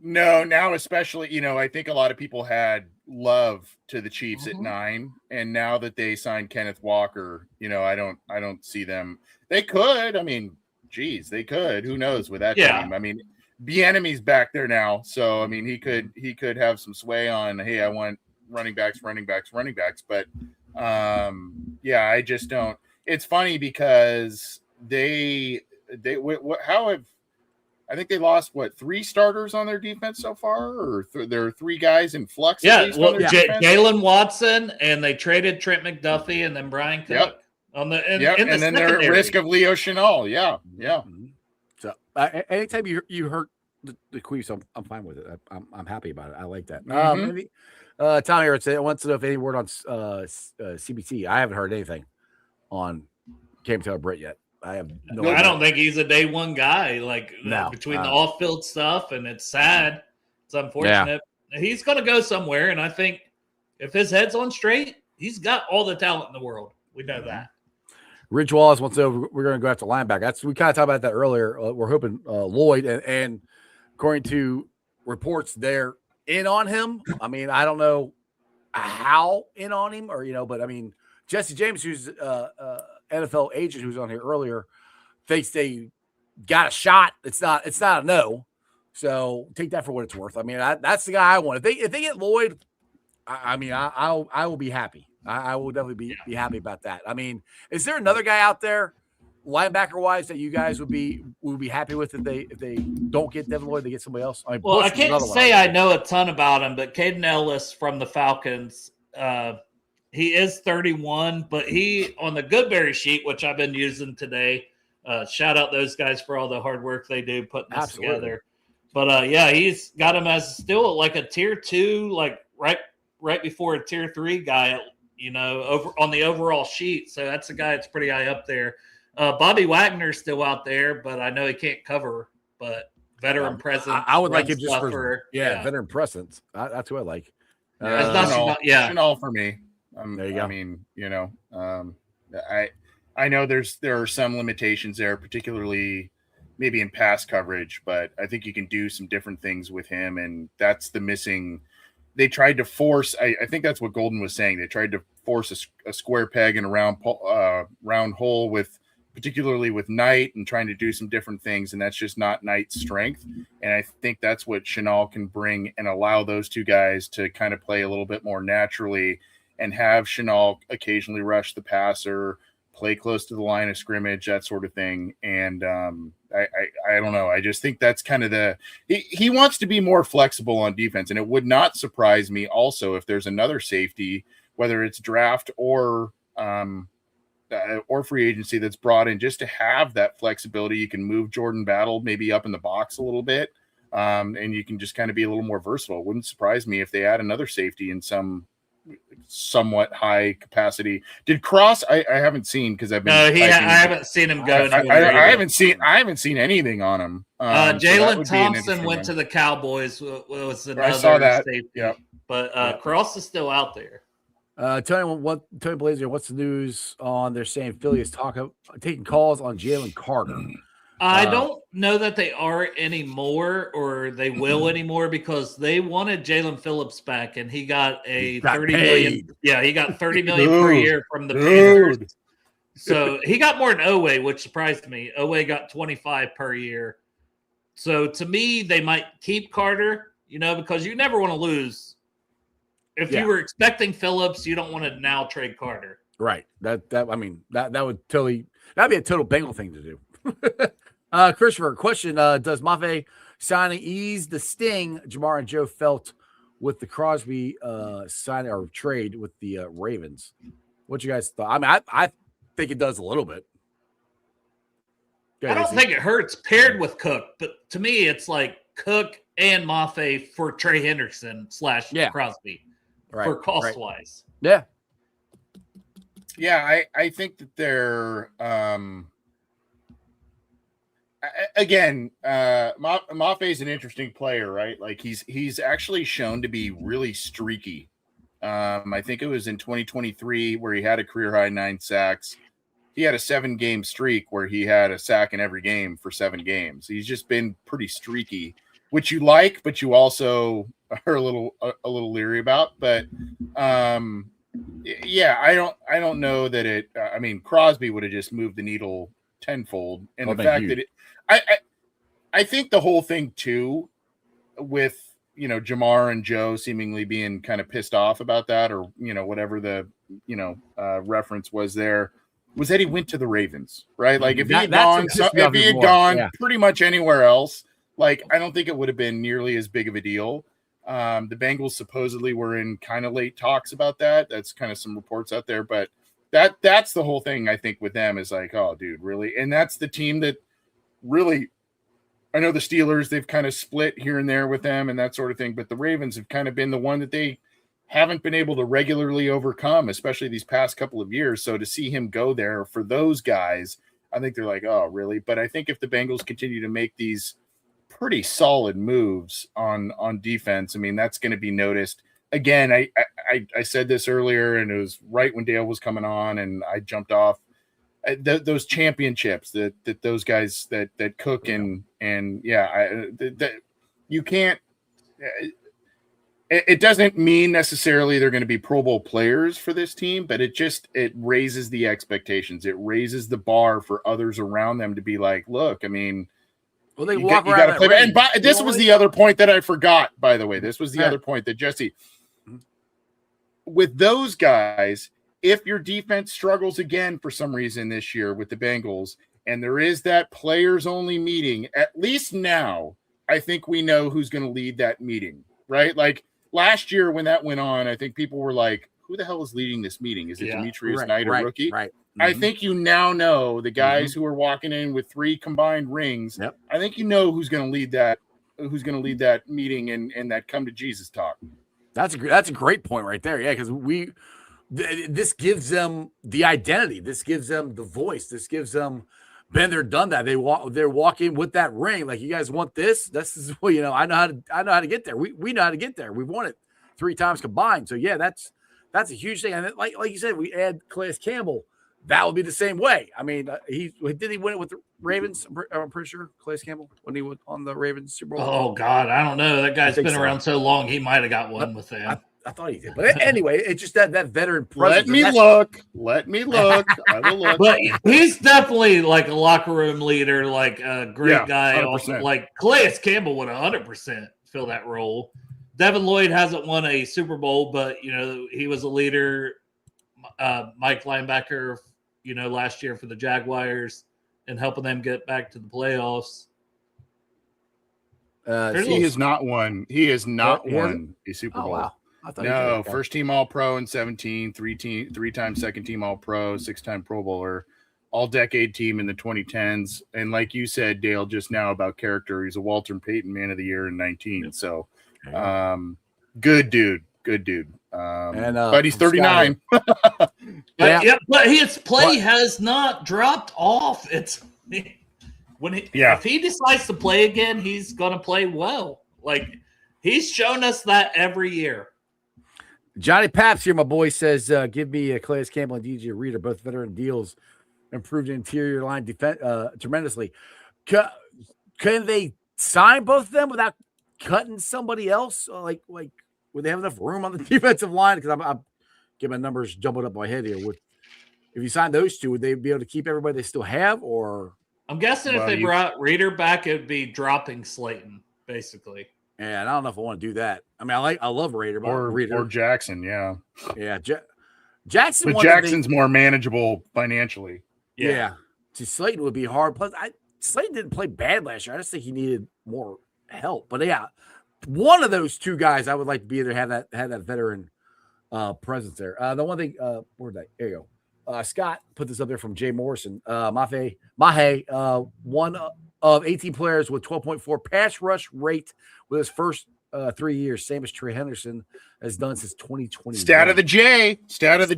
A: No, now especially, I think a lot of people had love to the Chiefs at 9, and now that they signed Kenneth Walker, I don't see them. They could. I mean, geez, they could. Who knows with that team? I mean, Bieniemy's back there now, so I mean, he could have some sway on. Hey, I want running backs. But I just don't. It's funny because I think they lost 3 starters on their defense so far, or there are 3 guys in flux.
F: Yeah,
A: at least on their defense.
F: Jalen Watson, and they traded Trent McDuffie and then Brian Cook on the in the
A: and then they're at risk of Leo Chenal. Yeah.
C: Mm-hmm. So anytime you hurt the Queefs, I'm fine with it. I'm happy about it. I like that. Tom here wants to know if any word on CBT. I haven't heard anything on Cam Taylor-Britt yet. I have no idea.
F: I don't think he's a day one guy. Between the off field stuff, and it's sad. It's unfortunate. Yeah. He's going to go somewhere, and I think if his head's on straight, he's got all the talent in the world. We know that.
C: Rich Wallace wants to know we're going to go after linebacker. We kind of talked about that earlier. We're hoping Lloyd, and according to reports, they're in on him. I mean, I don't know how in on him, but I mean, Jesse James, who's NFL agent who's on here earlier, thinks they got a shot. It's not a no. So take that for what it's worth. I mean, that's the guy I want. If they get Lloyd, I will be happy. I will definitely be happy about that. I mean, is there another guy out there, linebacker wise, that you guys would be happy with if they don't get Devin Lloyd, they get somebody else?
F: I can't say I know a ton about him, but Caden Ellis from the Falcons, he is 31, but he on the Goodberry sheet, which I've been using today. Shout out those guys for all the hard work they do putting this together. But he's got him as still like a tier 2, like right before a tier 3 guy, over on the overall sheet. So that's a guy that's pretty high up there. Bobby Wagner's still out there, but I know he can't cover. But veteran presence,
C: I would like him just for veteran presence. That's who I like.
A: Chenal for me.
C: There you go.
A: I mean, I know there are some limitations there, particularly maybe in pass coverage, but I think you can do some different things with him, and that's the missing. They tried to force. I think that's what Golden was saying. They tried to force a square peg in a round hole particularly with Knight, and trying to do some different things, and that's just not Knight's strength. And I think that's what Chenal can bring and allow those 2 guys to kind of play a little bit more naturally, and have Chenal occasionally rush the passer, play close to the line of scrimmage, that sort of thing. And I don't know. I just think that's kind of he wants to be more flexible on defense. And it would not surprise me also if there's another safety, whether it's draft or free agency, that's brought in just to have that flexibility. You can move Jordan Battle maybe up in the box a little bit, and you can just kind of be a little more versatile. It wouldn't surprise me if they add another safety in some somewhat high capacity. Did Cross? I haven't seen because I've been.
F: I haven't seen him go.
A: I haven't seen anything on him.
F: Jalen Thompson went to the Cowboys. Was another
A: I saw that.
F: Safety.
A: Yep.
F: But Cross is still out there.
C: Tony Blazer, what's the news on? They're saying Philly is taking calls on Jalen Carter.
F: I don't know that they are anymore, or they will anymore, because they wanted Jalen Phillips back, and he got $30 million. Yeah, he got $30 million per year from the Panthers. So he got more than Owe, which surprised me. Owe got 25 per year. So to me, they might keep Carter, because you never want to lose. If you were expecting Phillips, you don't want to now trade Carter.
C: Right. That would that'd be a total Bengal thing to do. Christopher, question: does Mafe signing ease the sting Jamar and Joe felt with the Crosby sign or trade with the Ravens? What you guys thought? I mean, I think it does a little bit.
F: I don't think it hurts paired with Cook, but to me, it's like Cook and Mafe for Trey Hendrickson / Crosby for cost wise.
C: Yeah.
A: Yeah, I think that they're again, Mafe is an interesting player, right? Like he's actually shown to be really streaky. I think it was in 2023 where he had a career high 9 sacks. He had a 7-game streak where he had a sack in every game for 7 games. He's just been pretty streaky, which you like, but you also are a little leery about. But yeah, I don't know that it. I mean, Crosby would have just moved the needle tenfold, and the fact that I think the whole thing too, with Jamar and Joe seemingly being kind of pissed off about that, or whatever the reference was there, was that he went to the Ravens, right? Like if he had gone pretty much anywhere else, like, I don't think it would have been nearly as big of a deal. The Bengals supposedly were in kind of late talks about that. That's kind of some reports out there, but that's the whole thing. I think with them is like, oh, dude, really? And that's the team that really, I know the Steelers, they've kind of split here and there with them and that sort of thing, but the Ravens have kind of been the one that they haven't been able to regularly overcome, especially these past couple of years. So to see him go there for those guys, I think they're like, oh, really? But I think if the Bengals continue to make these pretty solid moves on defense, I mean, that's going to be noticed. Again, I said this earlier, and it was right when Dale was coming on, and I jumped off. Those championships that those guys that Cook and you can't. It doesn't mean necessarily they're going to be Pro Bowl players for this team, but it raises the expectations. It raises the bar for others around them to be like, look, I mean,
C: well, they
A: you
C: walk
A: got
C: around
A: to play. And this was the other point that I forgot, by the way. This was the other point that Jesse, with those guys, if your defense struggles again for some reason this year with the Bengals, and there is that players only meeting, at least now, I think we know who's going to lead that meeting, right? Like last year when that went on, I think people were like, who the hell is leading this meeting? Is it Demetrius Knight, a rookie?
C: Right. Mm-hmm.
A: I think you now know the guys who are walking in with 3 combined rings.
C: Yep.
A: I think you know who's going to lead that meeting and that come to Jesus talk.
C: That's a great point right there. Yeah, because this gives them the identity. This gives them the voice. This gives them been there, done that. They're walking with that ring. Like, you guys want this? This is, well, you know, I know how to get there. We know how to get there. We've won it 3 times combined. So yeah, that's a huge thing. And then, like you said, we add Calais Campbell. That would be the same way. I mean, he win it with the Ravens? I'm pretty sure Calais Campbell when he was on the Ravens Super Bowl.
F: Oh God, I don't know. That guy's been around so long. He might have got one with them.
C: I thought he did, but anyway, it's just that veteran presence.
A: Let me look. I will look.
F: But he's definitely like a locker room leader, like a great guy.
A: 100%.
F: Like Calais Campbell would 100% fill that role. Devin Lloyd hasn't won a Super Bowl, but you know he was a leader. Mike Linebacker, you know, last year for the Jaguars and helping them get back to the playoffs.
A: He has not won. He has not won a Super Bowl.
C: Wow. I thought
A: No, first team All Pro in 17, 3-time second team All Pro, 6-time Pro Bowler, all decade team in the 2010s. And like you said, Dale, just now about character, he's a Walter Payton Man of the Year in 19. So good dude. But he's 39.
F: But his play has not dropped off. It's if he decides to play again, he's gonna play well. Like he's shown us that every year.
C: Johnny Paps here, my boy, says, give me Calais Campbell and DJ Reader, both veteran deals, improved interior line defense tremendously. Can they sign both of them without cutting somebody else? Like would they have enough room on the defensive line? Because I'm getting my numbers jumbled up in my head here. If you sign those two, would they be able to keep everybody they still have? Or
F: I'm guessing if they brought Reader back, it would be dropping Slayton, basically.
C: Yeah, and I don't know if I want to do that. I mean, I love Reader, but Reader
A: or Jackson, yeah.
C: Jackson.
A: But Jackson's more manageable financially.
C: Yeah. See, Slayton would be hard. Plus, Slayton didn't play bad last year. I just think he needed more help. But yeah, one of those two guys I would like to be there, have that veteran presence there. The one thing, where'd that? There you go. Scott put this up there from Jay Morrison. Mahe, one of 18 players with 12.4 pass rush rate with his first 3 years, same as Trey Hendrickson has done since 2020.
A: Stat of the J, right?
C: Stat of the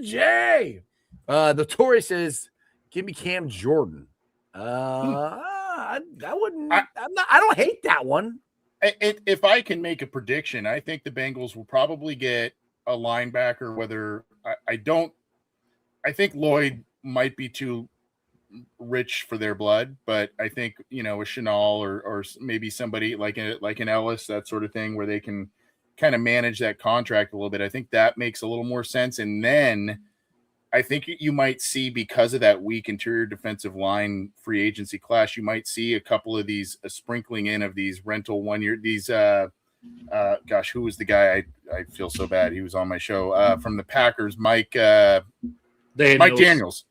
C: J. The Tory says, give me Cam Jordan. I don't hate that one.
A: If I can make a prediction, I think the Bengals will probably get a linebacker. Whether I think Lloyd might be too rich for their blood, but I think a Chenal or maybe somebody like an Ellis, that sort of thing, where they can kind of manage that contract a little bit. I think that makes a little more sense. And then I think you might see, because of that weak interior defensive line free agency class, you might see a couple of these sprinkling in of these rental 1 year, these gosh, who was the guy? I feel so bad. He was on my show from the Packers, Mike Daniels,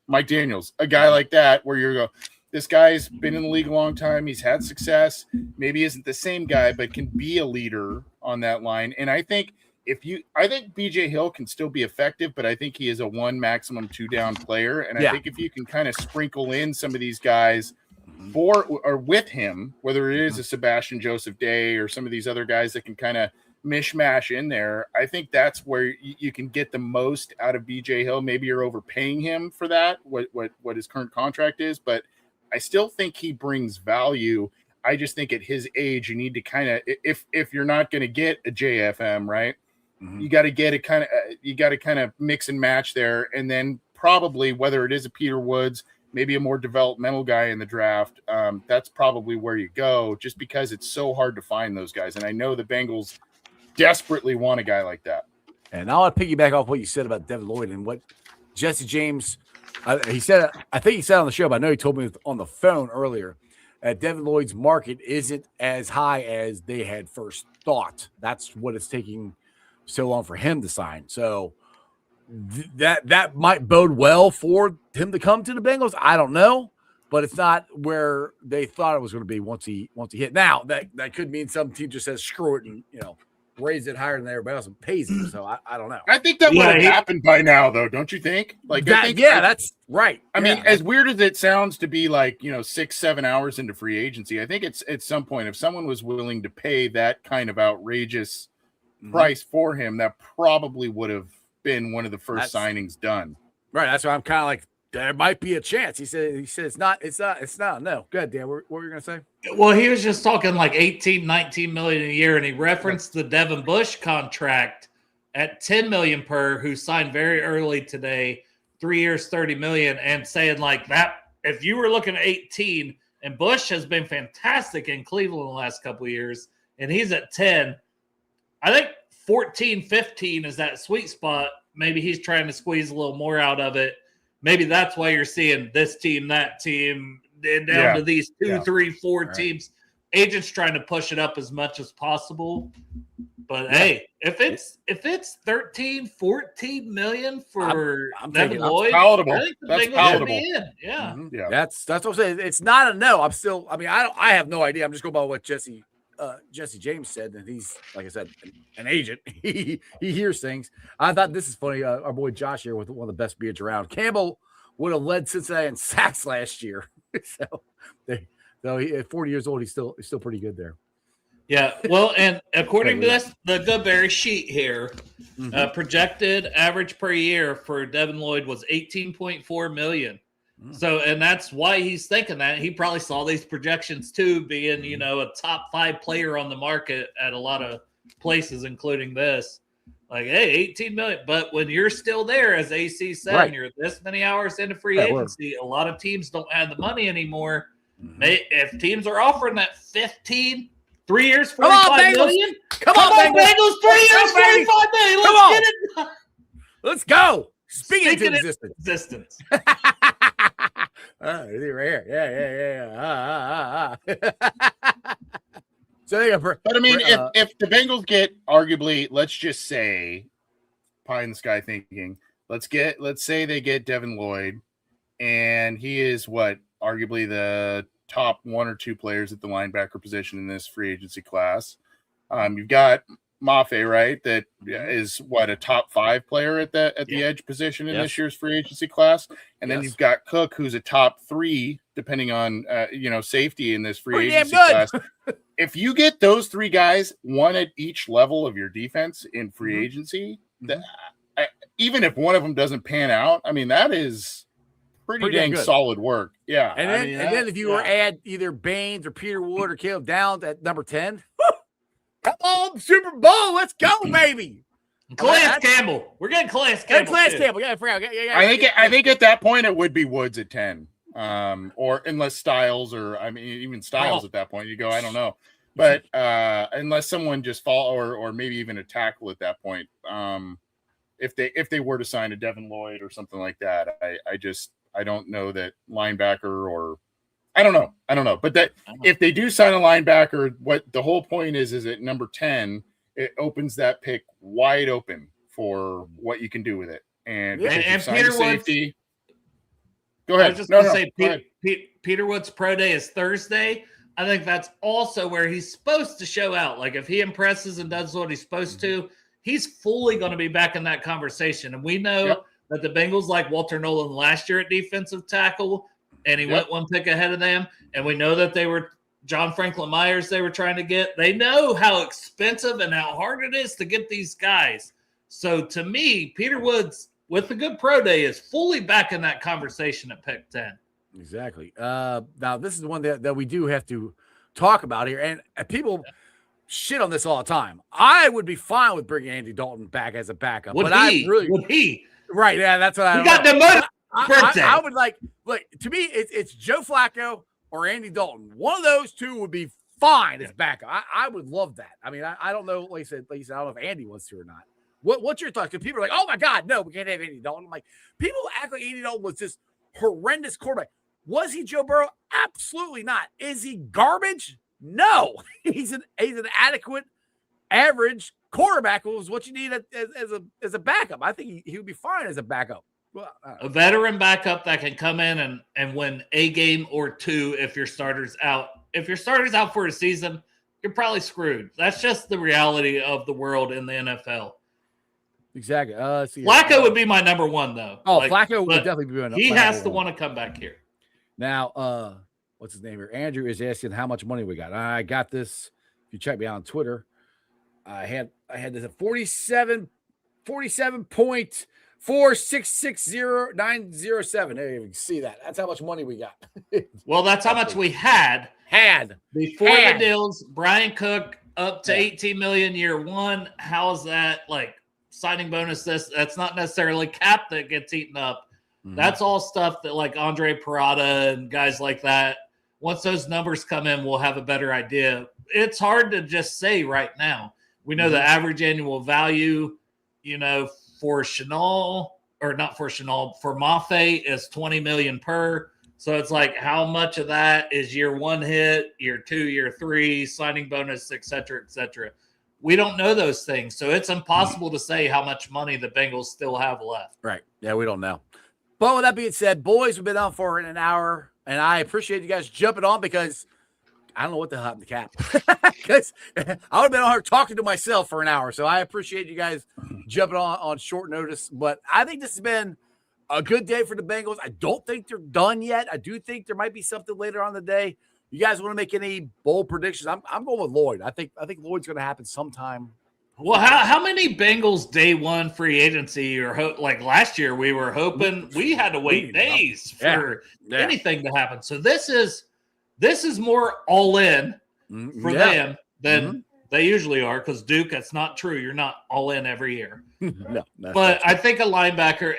A: a guy like that, where you're going, this guy's been in the league a long time. He's had success. Maybe isn't the same guy, but can be a leader on that line. And I think I think BJ Hill can still be effective, but I think he is a 1 maximum 2 down player. And I think if you can kind of sprinkle in some of these guys for or with him, whether it is a Sebastian Joseph Day or some of these other guys that can kind of mishmash in there, I think that's where you can get the most out of BJ Hill. Maybe you're overpaying him for that, what his current contract is, but I still think he brings value. I just think at his age, you need to kind of, if you're not going to get a JFM, right, you got to get a kind of, you got to kind of mix and match there. And then probably whether it is a Peter Woods, maybe a more developmental guy in the draft, that's probably where you go, just because it's so hard to find those guys. And I know the Bengals desperately want a guy like that.
C: And I want to piggyback off what you said about Devin Lloyd and what Jesse James, he said, I think he said on the show, but I know he told me on the phone earlier, Devin Lloyd's market isn't as high as they had first thought. That's what it's taking so long for him to sign. So that might bode well for him to come to the Bengals. I don't know, but it's not where they thought it was going to be once he hit. Now that could mean some team just says screw it and raise it higher than everybody else and pays him. So I don't know.
A: I think that would have happened by now, though, don't you think? Like
C: that, that's right.
A: I mean, as weird as it sounds to be, like 6-7 hours into free agency, I think it's at some point, if someone was willing to pay that kind of outrageous price for him, that probably would have been one of the first signings done.
C: Right. That's why I'm kind of like, there might be a chance. He said it's not. No. Go ahead, Dan. What were you going to say?
F: Well, he was just talking like 18, 19 million a year, and he referenced the Devin Bush contract at 10 million per, who signed very early today, 3 years, 30 million, and saying like that, if you were looking at 18, and Bush has been fantastic in Cleveland the last couple of years, and he's at 10, I think 14, 15 is that sweet spot. Maybe he's trying to squeeze a little more out of it. Maybe that's why you're seeing this team, that team, and down to these 2, 3, 4 teams. Agents trying to push it up as much as possible. But hey, if it's 13, 14 million for Devin Lloyd,
A: palatable.
F: I think the
A: That's
F: Bengals
A: palatable.
F: should be in. Yeah.
A: Yeah.
C: That's what I'm saying. It's not a no. I have no idea. I'm just going by what Jesse James said, and he's, like I said, an agent. He hears things. I thought this is funny. Our boy Josh here with one of the best beards around. Campbell would have led Cincinnati in sacks last year. So he, at 40 years old, he's still pretty good there.
F: Yeah. Well, and according to this, the Goodberry sheet here, projected average per year for Devin Lloyd was 18.4 million. So, and that's why he's thinking that. He probably saw these projections too, being, a top 5 player on the market at a lot of places, including this. Like, hey, 18 million. But when you're still there, as AC said, and you're this many hours into free agency, a lot of teams don't have the money anymore. If teams are offering that 15, 3 years, 45 million.
C: Come on,
F: Bengals, 3 years, 45 million. Let's get it done.
C: Let's go. Speaking of existence. Right here. Yeah. So,
A: but I mean, if the Bengals get arguably, let's just say, pie in the sky thinking, let's say they get Devin Lloyd, and he is arguably the top 1 or 2 players at the linebacker position in this free agency class. You've got Mafe, right? That is a top 5 player at the edge position in this year's free agency class. And then you've got Cook, who's a top 3, depending on, safety in this free agency class. If you get those 3 guys, 1 at each level of your defense in free agency, even if one of them doesn't pan out, I mean, that is pretty dang solid work. Yeah.
C: And then if you were add either Baines or Peter Wood or Caleb Downs at number 10, come on, Super Bowl. Let's go, baby.
F: Calais Campbell. We're getting Calais Campbell.
C: Yeah,
A: I think at that point it would be Woods at 10. Or unless Styles even Styles at that point, you go, I don't know. But unless someone just fall or maybe even a tackle at that point. If they were to sign a Devin Lloyd or something like that, I don't know that linebacker or I don't know. But that if they do sign a linebacker, what the whole point is at number 10, it opens that pick wide open for what you can do with it. And
F: Peter
A: safety.
F: Woods,
A: Go ahead.
F: I was just going to say, Peter Wood's pro day is Thursday, I think that's also where he's supposed to show out. Like if he impresses and does what he's supposed to, he's fully going to be back in that conversation. And we know that the Bengals like Walter Nolan last year at defensive tackle, and he went one pick ahead of them. And we know that they were John Franklin Myers they were trying to get. They know how expensive and how hard it is to get these guys. So to me, Peter Woods with the good pro day is fully back in that conversation at pick 10.
C: Exactly. Now, this is the one that we do have to talk about here. And people shit on this all the time. I would be fine with bringing Andy Dalton back as a backup.
F: Would he?
C: Right, yeah, that's what I
F: got the birthday.
C: I would like to me, it's Joe Flacco or Andy Dalton. One of those two would be fine as backup. I would love that. I mean, I don't know, like I said, I don't know if Andy wants to or not. What's your thoughts? Because people are like, oh my God, no, we can't have Andy Dalton. I'm like, people act like Andy Dalton was this horrendous quarterback. Was he Joe Burrow? Absolutely not. Is he garbage? No. He's an adequate, average quarterback. Was what you need as a backup. I think he would be fine as a backup. Well,
F: a veteran backup that can come in and win a game or two if your starter's out. If your starter's out for a season, you're probably screwed. That's just the reality of the world in the NFL.
C: Exactly.
F: Flacco would be my number one, though.
C: Oh, Flacco would definitely be my number one.
F: He has to want to come back here.
C: Now, what's his name here? Andrew is asking how much money we got. I got this. If you check me out on Twitter, I had this at 47.4660,907. There you can see that. That's how much money we got.
F: Well, that's how much we had before the deals. Brian Cook up to $18 million year one. How is that like signing bonus? That's not necessarily cap that gets eaten up. That's all stuff that like Andre Parada and guys like that. Once those numbers come in, we'll have a better idea. It's hard to just say right now. We know the average annual value, for Chenal, or not for Chenal, for Mafe is $20 million per. So it's like how much of that is year one hit, year two, year three, signing bonus, et cetera, et cetera. We don't know those things. So it's impossible to say how much money the Bengals still have left.
C: Right. Yeah, we don't know. But with that being said, boys, we've been on for an hour, and I appreciate you guys jumping on because I don't know what the hell happened to Cap. Because I would have been on here talking to myself for an hour. So I appreciate you guys jumping on short notice. But I think this has been a good day for the Bengals. I don't think they're done yet. I do think there might be something later on in the day. You guys want to make any bold predictions? I'm going with Lloyd. I think Lloyd's going to happen sometime.
F: Well, how many Bengals day one free agency or like last year we were hoping we had to wait days for anything to happen. So this is more all in for them than they usually are because Duke, that's not true. You're not all in every year.
C: No,
F: but I think a linebacker,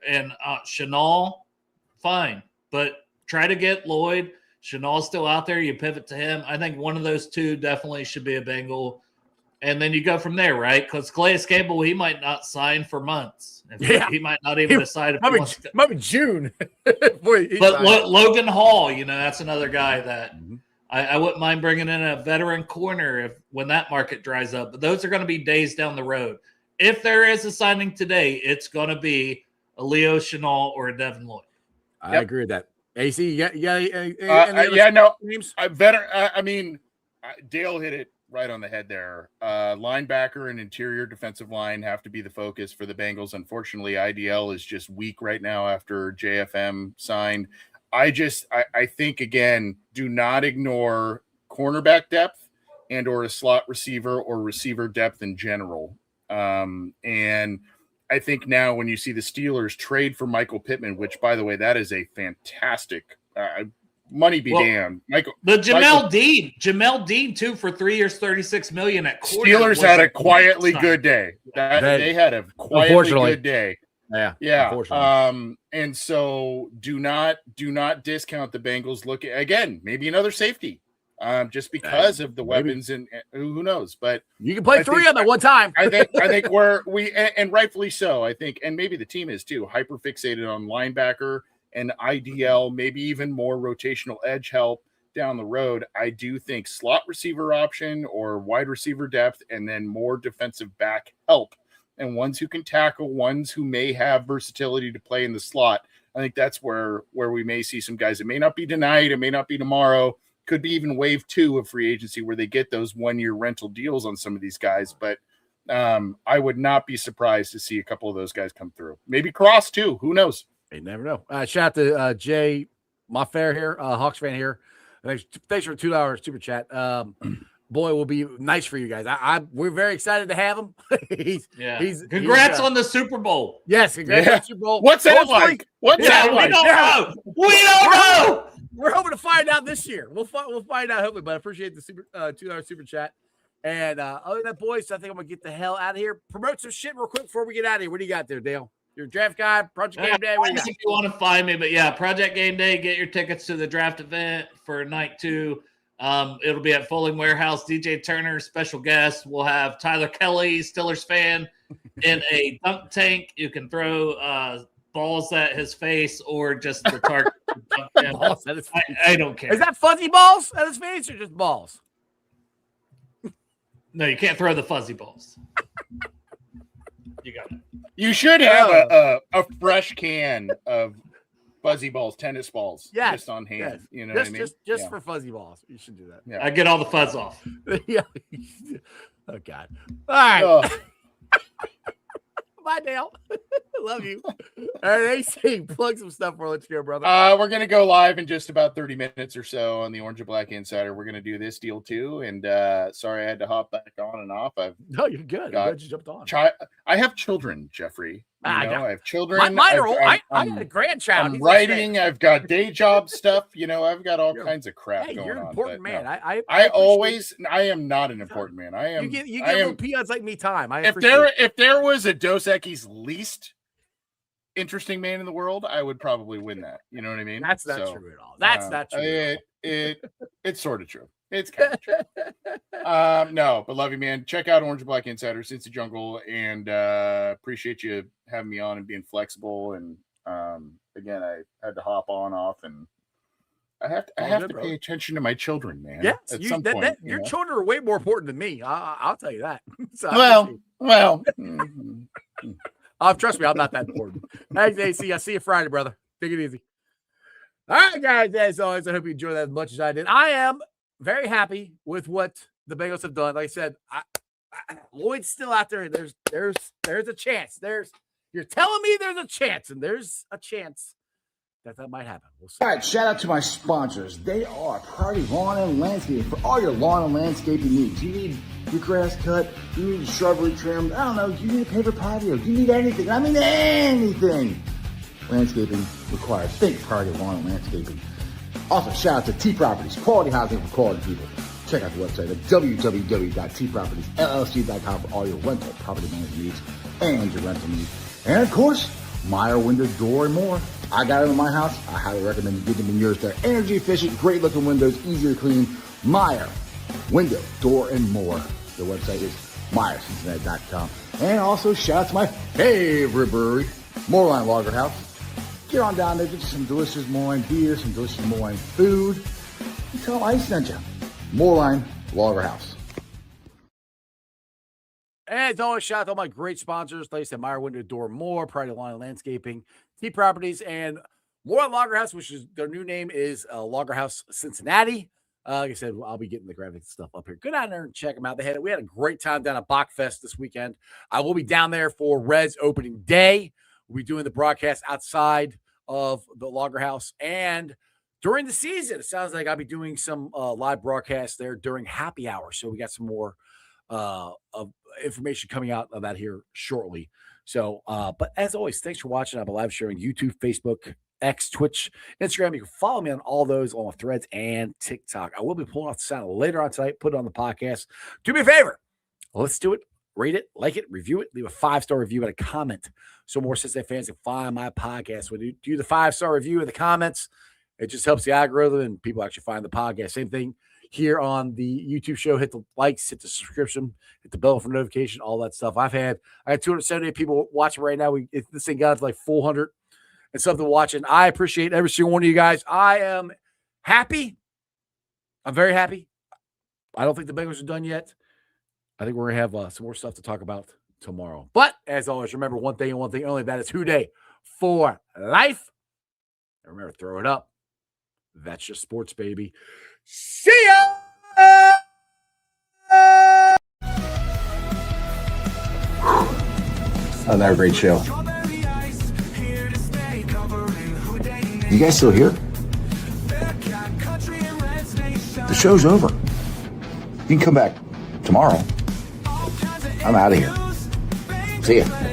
F: and Chenal, fine. But try to get Lloyd. Chenal's still out there. You pivot to him. I think one of those two definitely should be a Bengal. And then you go from there, right? Because Calais Campbell, he might not sign for months. He might not even decide if he wants to.
C: Might be June.
F: But Logan Hall, that's another guy that I wouldn't mind bringing in a veteran corner when that market dries up. But those are going to be days down the road. If there is a signing today, it's going to be a Leo Chenal or a Devin Lloyd.
C: I agree with that. AC,
A: Dale hit it right on the head there. Linebacker and interior defensive line have to be the focus for the Bengals. Unfortunately, IDL is just weak right now after JFM signed. I think, again, do not ignore cornerback depth and or a slot receiver or receiver depth in general. And I think now when you see the Steelers trade for Michael Pittman, which, by the way, that is a fantastic money be damned.
F: Jamel Dean too for 3 years, $36 million at quarter.
A: Steelers had a quietly good day. They had a quietly good day.
C: Yeah.
A: And so do not discount the Bengals. Look again, maybe another safety. Just because of the weapons and who knows, but
C: you can play three of them at one time.
A: I think and rightfully so. I think, and maybe the team is too hyper fixated on linebacker and IDL, maybe even more rotational edge help down the road. I do think slot receiver option or wide receiver depth, and then more defensive back help, and ones who can tackle, ones who may have versatility to play in the slot. I think that's where we may see some guys. It may not be tonight. It may not be tomorrow. Could be even wave 2 of free agency where they get those 1-year rental deals on some of these guys. But I would not be surprised to see a couple of those guys come through. Maybe Cross too. Who knows?
C: You never know. Shout out to Jay, my fair here, Hawks fan here. Thanks for $2 super chat. Boy, will be nice for you guys. We're very excited to have him.
F: Congrats on the Super Bowl.
C: Yes, congrats on the Super Bowl.
A: What's that like? What's that like?
F: We don't know. We don't know.
C: We're hoping to find out this year. We'll find out hopefully. But I appreciate the super $2 super chat. And other than that, boys, I think I'm gonna get the hell out of here. Promote some shit real quick before we get out of here. What do you got there, Dale? Your draft guide, Project Game Day. What do you got?
F: If you want to find me, but yeah, Project Game Day. Get your tickets to the draft event for night 2. It'll be at Fulling Warehouse. DJ Turner, special guest. We'll have Tyler Kelly, Steelers fan, in a dunk tank. You can throw balls at his face or just the target.
C: Balls at his face.
F: I don't care.
C: Is that fuzzy balls at his face or just balls?
F: No, you can't throw the fuzzy balls. You got it.
A: You should have a fresh can of fuzzy balls, tennis balls, just on hand.
C: Yes.
A: You know what I mean?
C: Just for fuzzy balls. You should do that.
A: Yeah.
F: I get all the fuzz off.
C: Yeah. Oh, God. All right. Bye, Dale. Love you. All right, AC, plug some stuff for let's go, brother.
A: We're going to go live in just about 30 minutes or so on the Orange and Black Insider. We're going to do this deal too. And sorry I had to hop back on and off.
C: No, you're good. I'm glad you jumped on.
A: I have children, Jeffrey. I have children.
C: Mine are old. I had a grandchild.
A: I'm writing. I've got day job stuff. I've got all kinds of crap going on.
C: You're an important man.
A: No. I am not an important man. I am.
C: You get little peons like me time.
A: If there was a Dos Equis least interesting man in the world, I would probably win that. You know what I mean?
C: That's not true at all. That's not true.
A: It's sort of true. It's kind of true. No, but love you, man. Check out Orange and Black Insider, Cincy Jungle, and appreciate you having me on and being flexible. And again, I had to hop on off, and I have to pay attention to my children, man.
C: Yes,
A: at some point,
C: your children are way more important than me. I'll tell you that. So
A: well.
C: Trust me, I'm not that important. Thanks, AC. I'll see you Friday, brother. Take it easy. All right, guys. As always, I hope you enjoyed that as much as I did. I am very happy with what the Bengals have done. Like I said, Lloyd's still out there. There's a chance. You're telling me there's a chance, and there's a chance that might happen. We'll see.
D: All right, shout out to my sponsors. They are Priority Lawn and Landscaping for all your lawn and landscaping needs. You need your grass cut, you need shrubbery trimmed, I don't know, you need a paper patio, you need anything. I mean anything. Landscaping required. Think Priority Lawn and Landscaping. Also, shout out to T Properties, quality housing for quality people. Check out the website at www.tpropertiesllc.com for all your rental property management needs and your rental needs. And of course, Meyer Window Door and More. I got it in my house. I highly recommend you get them in yours. They're energy efficient, great looking windows, easier to clean. Meyer Window Door and More. The website is MeyerCincinnati.com. And also shout out to my favorite brewery, Moorline Lager House. Get on down there, get you some delicious Moorline beer, some delicious Moorline food. And tell them I sent you. Moorline Lager House.
C: As always, shout out to all my great sponsors. Like I said, Meyer Window Door More, Priority Lawn and Landscaping, T Properties, and Moorline Lager House, which is their new name is Lager House Cincinnati. Like I said, I'll be getting the graphic stuff up here. Go down there and check them out. We had a great time down at Bachfest this weekend. I will be down there for Red's opening day. We'll be doing the broadcast outside of the Lager House. And during the season, it sounds like I'll be doing some live broadcasts there during happy hour. So we got some more of information coming out of that here shortly. So, but as always, thanks for watching. I'll be live sharing YouTube, Facebook, X, Twitch, Instagram. You can follow me on all those, on Threads and TikTok. I will be pulling off the sound later on tonight, put it on the podcast. Do me a favor. Let's do it. Rate it, like it, review it, leave a 5-star review and a comment so more Cincinnati fans can find my podcast. When you do the 5-star review in the comments, it just helps the algorithm and people actually find the podcast. Same thing here on the YouTube show. Hit the likes, hit the subscription, hit the bell for notification, all that stuff. I had 278 people watching right now. This thing got to like 400 and something watching. I appreciate every single one of you guys. I am happy. I'm very happy. I don't think the Bengals are done yet. I think we're going to have some more stuff to talk about tomorrow. But as always, remember one thing and one thing only. That is Who Day for life. And remember, throw it up. That's just sports, baby. See ya!
D: Another great show. You guys still here? The show's over. You can come back tomorrow. I'm out of here. See ya.